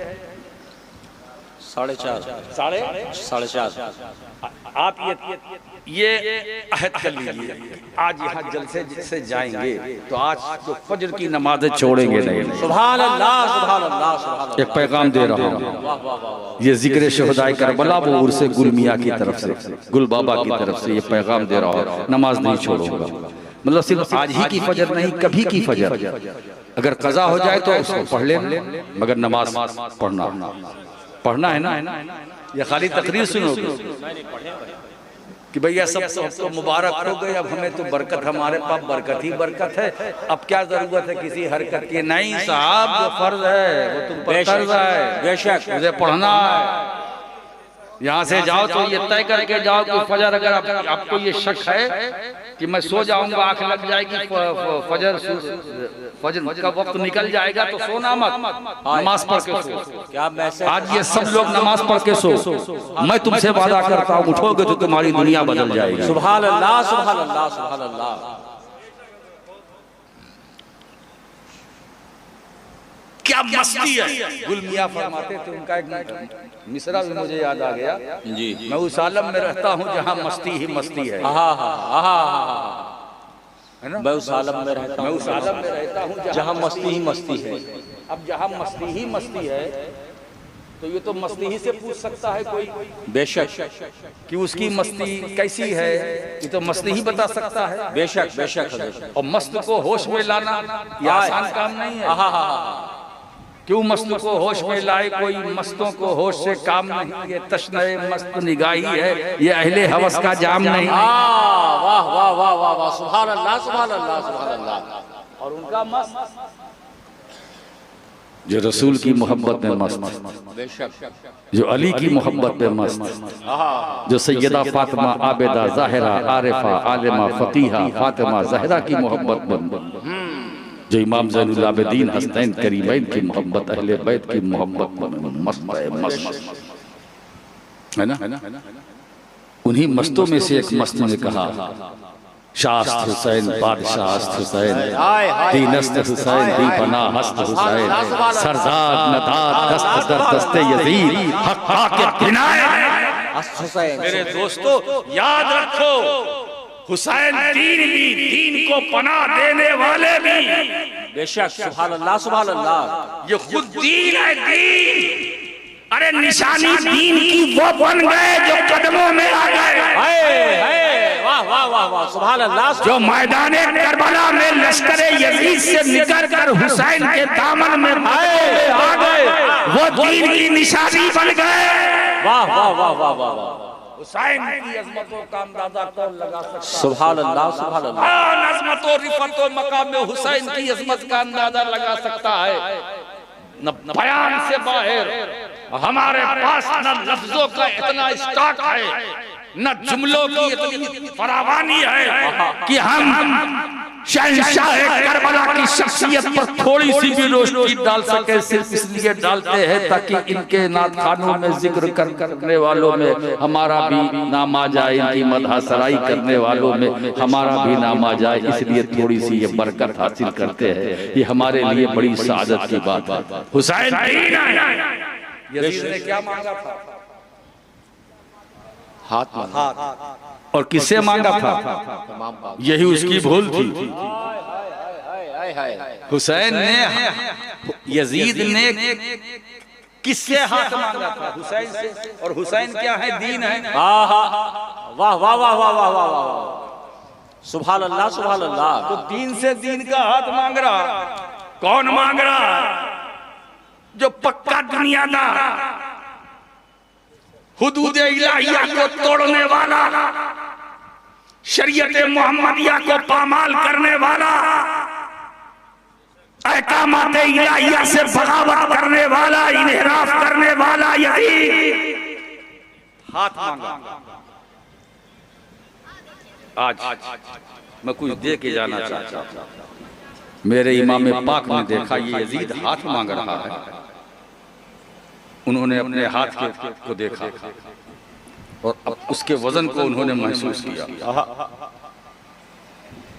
4:30। आप ये अहद कर लीजिए, आज यहाँ जलसे से जाएंगे तो आज तो फजर की नमाज़ें छोड़ेंगे नहीं। सुभान अल्लाह सुभान अल्लाह सुभान अल्लाह। एक पैगाम दे रहा हूँ, ये जिक्र शहदाए करबला वो उर्से गुल मियाँ की तरफ से, गुल बाबा की तरफ से ये पैगाम दे रहा हूँ, नमाज नहीं छोड़ूंगा। मतलब सिर्फ आज ही की फजर नहीं, कभी की फजर, अगर कज़ा हो जाए तो उसको पढ़ ले, मगर नमाज पढ़ना है ना। ये खाली तकरीर सुनोगे कि भैया सब तो मुबारक हो गए, अब हमें तो बरकत, हमारे पास बरकत ही बरकत है, अब क्या जरूरत है किसी हरकत की। नहीं साहब, जो फर्ज है वो तुम पर फर्ज है, बेशक मुझे पढ़ना है। यहाँ से जाओ तो ये तय करके जाओ कि फजर, अगर आपको ये शक है कि मैं सो जाऊंगा, आंख लग जाएगी, फजर का वक्त निकल जाएगा, तो सोना मत, नमाज पढ़ के सो। क्या मैसेज, आज ये सब लोग नमाज पढ़ के सो, मैं तुमसे वादा करता हूँ उठोगे तो तुम्हारी दुनिया बदल जाएगी। सुभान अल्लाह सुभान अल्लाह सुभान अल्लाह। क्या मस्ती है। गुल मियाँ फरमाते थे, उनका एक मिसरा भी मुझे याद आ गया जी, मैं उस आलम में रहता हूँ जहाँ मस्ती ही मस्ती है। मैं उस आलम में रहता हूँ जहाँ मस्ती ही मस्ती है। अब जहाँ मस्ती ही मस्ती है तो ये तो मस्ती ही से पूछ सकता है कोई, बेशक, कि उसकी मस्ती कैसी है, ये तो मस्ती ही बता सकता है। बेशक बेशक। और मस्त को होश में लाना ये आसान काम नहीं है। क्यों मस्त को होश में लाए कोई, मस्तों को होश से काम नहीं, ये तशने मस्त निगाही है, ये अहले हवस का जाम नहीं। वाह वाह वाह वाह वाह, सुभान अल्लाह सुभान अल्लाह सुभान अल्लाह। और उनका मस्त जो रसूल की मोहब्बत में मस्त, जो अली की मोहब्बत में मस्त, जो सैयदा फातिमा आबिदा ज़ाहिरा आरिफा आलिमा फकीहा फातिमा ज़हरा की मोहब्बत में, जो इमाम ज़ैनुल आबिदीन हसनैन करीमैन की मोहब्बत, अहले बैत की मोहब्बत में मस्त है, मस्त है ना। उन्हीं मस्तों में से एक मस्त ने कहा, शास्त हुसैन बादशाह हुसैन, दीनस्त हुसैन दीपना हस्त हुसैन, सरदार नदार दस्त दर दस्ते यजीद हक़्क़ा के किनारे। मेरे दोस्तों याद रखो, हुसैन दीन को पनाह देने वाले भी, बेशक, सुभान अल्लाह सुभान अल्लाह। ये खुद दीन है, दीन। अरे निशानी दीन की वो बन गए जो कदमों में आ गए। वाह वाह वाह वाह, सुभान अल्लाह। जो मैदाने करबला में लश्करे यजीद से निकल कर हुसैन के दामन में आ गए, वो दीन की निशानी बन गए। वाह वाह वाह वाह वाह। हुसैन की अज़मतों का अंदाजा कौन लगा सकता है? सुभान अल्लाह सुभान अल्लाह। अज़मतों रिफ़तों मकाम में हुसैन की अज़मत का अंदाजा लगा सकता है, न बयान से बाहर। हमारे पास न लफ्जों का इतना स्टॉक है, न जुमलों की इतनी फरावानी है कि हम शहंशाह करबला की शख्सियत पर थोड़ी सी भी रोशनी डाल सके। सिर्फ इसलिए डालते हैं ताकि इनके नात खानों में जिक्र करने वालों में हमारा भी नाम आ जाए, इनकी मदह सराई करने वालों में हमारा भी नाम आ जाए। इसलिए थोड़ी सी ये बरकत हासिल करते हैं, ये हमारे लिए बड़ी सादत की बात है। हुसैन यजीद ने क्या मांगा था? हाथ। और किससे मांगा था? यही उसकी भूल थी। हुसैन ने, यजीद ने किससे हाथ मांगा था? हुसैन से। और हुसैन क्या है? दीन है। वाह वाह वाह वाह वाह वाह वाह, सुभान अल्लाह सुभान अल्लाह। तो दीन से दीन का हाथ मांग रहा। कौन मांग रहा? जो पक्का दुनियादार, हुदूद इलाहिया को तोड़ने वाला, शरीयत मोहम्मदिया को पामाल करने वाला, अहकामात इलाहिया से बगावत करने वाला, इन्हिराफ करने वाला यजीद हाथ मांगा। आज मैं कुछ दे के जाना चाहता हूं। मेरे इमाम पाक ने देखा ये यजीद हाथ मांग रहा है। उन्होंने अपने हाथ को देखा और अब उसके वजन को उन्होंने महसूस किया,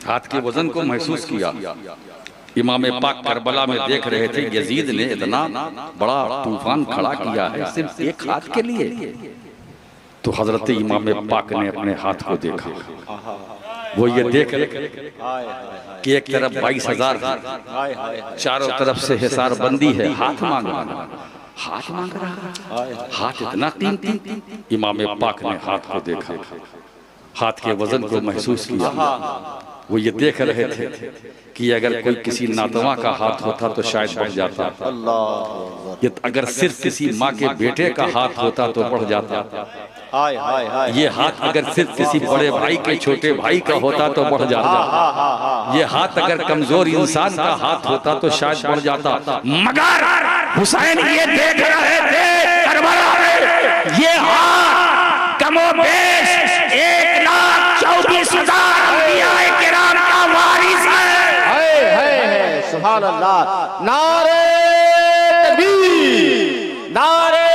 हाथ के वजन को महसूस किया। इमाम पाक करबला में देख रहे थे यजीद ने इतना बड़ा तूफान खड़ा किया है सिर्फ एक हाथ के लिए। तो हजरत इमाम पाक ने अपने हाथ को देखा। वो ये देख रहे कि एक तरफ 22,000 चारों तरफ से हिसार बंदी है, हाथ मांग रहा, हाथ मांग रहा, हाथ इतना कीमती। इमाम पाक ने हाथ को देखा, हाथ के वजन को महसूस किया। वो ये देख रहे थे कि अगर कोई किसी नातवा का हाथ होता तो शायद बढ़ जाता, अगर सिर्फ किसी माँ के बेटे का हाथ होता तो बढ़ जाता, ये हाथ अगर सिर्फ किसी बड़े भाई के छोटे भाई का होता तो बढ़ जाता, ये हाथ अगर कमजोर इंसान का हाथ होता तो शायद बढ़ जाता। मगर हुसैन ये देख रहे थे करबला में ये हाथ कमोबेश 1,34,000 अंबियाए किराम का वारिस है। सुभान अल्लाह। नारे तकबीर, नारे।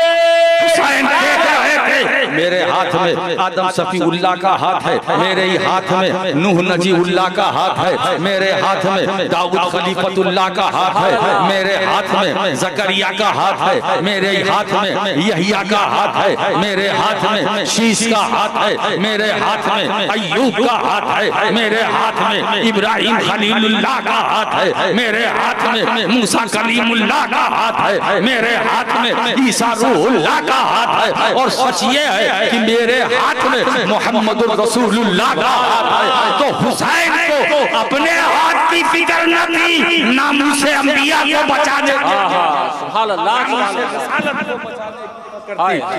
हुसैन देख रहे थे मेरे हाथ में आदम सफीउल्लाह का हाथ है, मेरे ही हाथ में नूह नजीउल्लाह का हाथ है, मेरे हाथ में दाऊद खलीफतुल्लाह का हाथ है, मेरे हाथ में जकरिया का हाथ है, मेरे ही हाथ में यहिया का हाथ है, मेरे हाथ में शीश का हाथ है, मेरे हाथ में अय्यूब का हाथ है, मेरे हाथ में इब्राहिम खलीलुल्लाह का हाथ है, मेरे हाथ में मूसा कलीमुल्लाह का हाथ है, मेरे हाथ में ईसा रूहुल्लाह का हाथ है। और सच ये है कि मेरे हाथ में मोहम्मद रसूलुल्लाह का हाथ है। तो हुसैन को अपने हाथ की फिक्र न थी, नामूसे अंबिया को बचाने सुभान अल्लाह।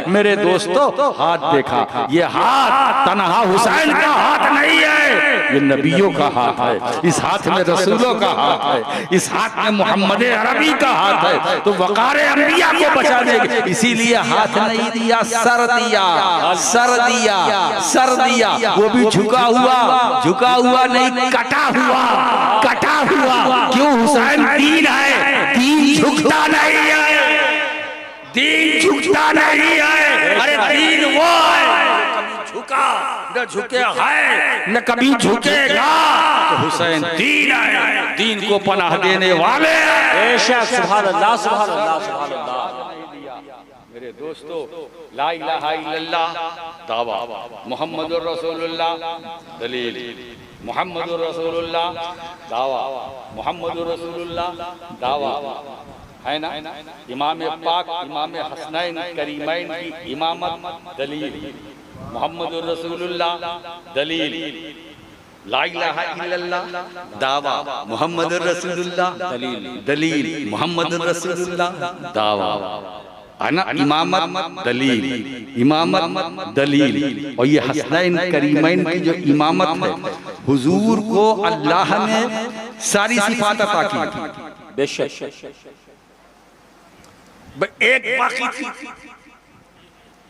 मेरे दोस्तों हाथ देखा, ये हाथ तनहा हुसैन का हाथ नहीं है, ये नबियों का हाथ है, इस हाथ में रसूलों का हाथ है, इस हाथ में मोहम्मद अरबी का हाथ है। तो वकारे अंबिया को बचाने के इसीलिए हाथ नहीं दिया, सर दिया, सर दिया, सर दिया। वो भी झुका हुआ नहीं, कटा हुआ। क्यों? हुसैन दीन है, दीन झुकता नहीं है, दीन झुकता नहीं है। अरे दीन वो है झुका न झुके है न कभी झुकेगा। तो हुसैन दीन है, दीन को पनाह देने वाले। सुभान अल्लाह सुभान अल्लाह सुभान अल्लाह। मेरे दोस्तों ला इलाहा इल्लल्लाह दावा, मुहम्मदुर रसूलुल्लाह दलील, मुहम्मदुर रसूलुल्लाह दावा, मुहम्मदुर रसूलुल्लाह दावा है ना। इमाम पाक इमाम हसनैन करीमैन की इमामत दलील, मुहम्मदुर रसूलुल्लाह दलील, ला इलाहा इल्लल्लाह दावा, मुहम्मदुर रसूलुल्लाह दलील, मुहम्मदुर रसूलुल्लाह दावा है ना। इमामत दलील, इमामत दलील। और ये हसनैन करीमैन की जो इमामत है, हुजूर को अल्लाह ने सारी सिफात अता की। बेशक एक बाकी थी,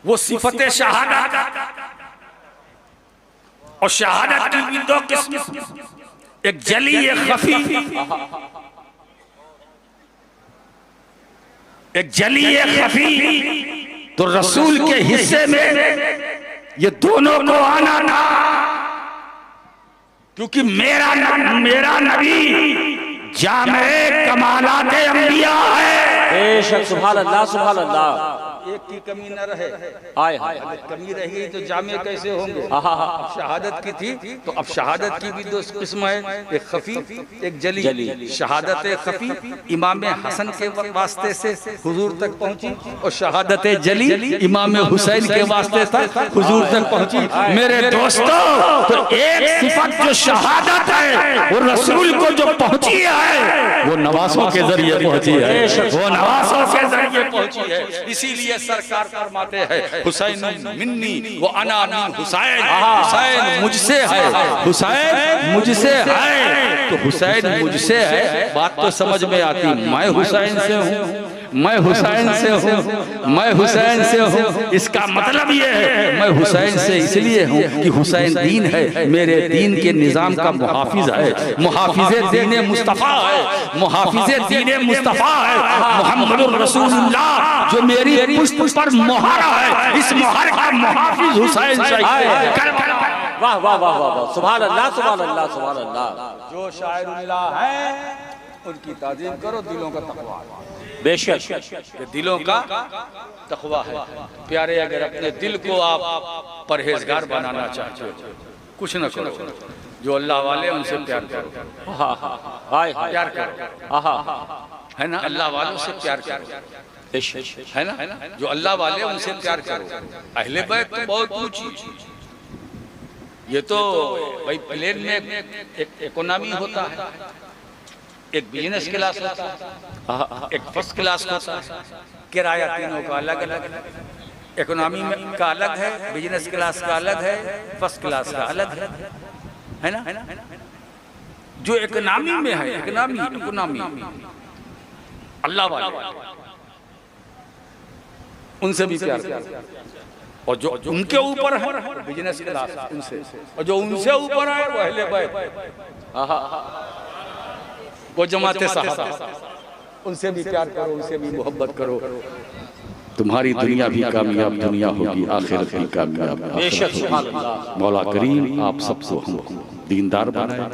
वो सिफत शहादत। और शहादत की भी दो किस्म, एक जली एक खफी। एक जली एक खफी। तो रसूल के हिस्से में ये दोनों को आना था, क्योंकि मेरा नबी जामे कमालात अंबिया है। बेशक, सुभान अल्लाह, सुभान अल्लाह। एक की कमी न रहे। आए कमी रहेगी तो जामे कैसे होंगे। अब शहादत की थी तो अब शहादत की भी दो किस्म है, एक खफी एक जली। शहादत खफी इमाम हसन के वास्ते से हुजूर तक पहुंची, और शहादत जली इमाम हुसैन के वास्ते तक हुजूर तक पहुंची। मेरे दोस्तों, तो एक सिफत जो शहादत है वो रसूल को जो पहुंची है वो नवासों के जरिए पहुंची है, वो नवासों के जरिए पहुंची है। इसीलिए सरकार फरमाते हैं हुसैन मिन्नी वो अना मिन हुसैन। हुसैन मुझसे है, हुसैन मुझसे है। तो हुसैन मुझसे है, बात तो समझ में आती, मैं हुसैन से हूँ, मैं हुसैन से हूँ, मैं हुसैन से हूँ। इसका मतलब ये है मैं हुसैन से इसलिए हूँ कि हुसैन दीन है, मेरे दीन के निजाम का मुहाफिज है, मुहाफिज़े दीन मुस्तफ़ा है, मुहाफिज़े दीन मुस्तफ़ा है मुहम्मदुर रसूलुल्लाह, जो मेरी पुष्प पर मुहर है। इस मुहर का मुहाफिज हुसैन चाहिए। वाह वाह वाह वाह, सुभान अल्लाह, सुभान अल्लाह, सुभान अल्लाह। जो शायरुल्लाह है उनकी ताज़ीम करो, दिलों का तक़वा है। बेशक, ये दिलों का तक़वा है। प्यारे, अगर अपने दिल को आप परहेजगार बनाना चाहते हो, कुछ न करो, जो अल्लाह वाले उनसे प्यार करो, प्यार करो, है ना। अल्लाह वालों से प्यार करो, है ना। जो अल्लाह वाले उनसे प्यार करो। अहले बैत तो बहुत ऊंची, ये तो भाई प्लेन में एक इकोनॉमी होता है, एक बिजनेस क्लास होता है, एक फर्स्ट क्लास होता है। किराया तीनों का अलग अलग, इकोनॉमी में का अलग है, बिजनेस क्लास का अलग है, फर्स्ट क्लास का अलग है ना। जो इकोनॉमी में है, इकोनॉमी अल्लाह वाले उनसे भी प्यार करो, और जो उनके ऊपर है बिजनेस क्लास उनसे, और जो उनसे ऊपर है वो अहले बैत, वो जमाते साहबा, उनसे भी प्यार करो, उनसे भी मोहब्बत करो। तुम्हारी दुनिया भी कामयाब दुनिया होगी, आखिरत भी कामयाब। मौला करीम आप सबको हमको दीनदार बनाए,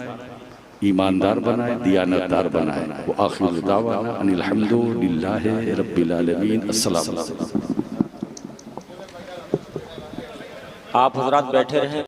ईमानदार बनाए, दियानतदार बनाए। वो आखिर दावाना अनिल हम्दुलिल्लाहि रब्बिल आलमीन। अस्सलाम वालेकुम। आप हजरात बैठे रहें।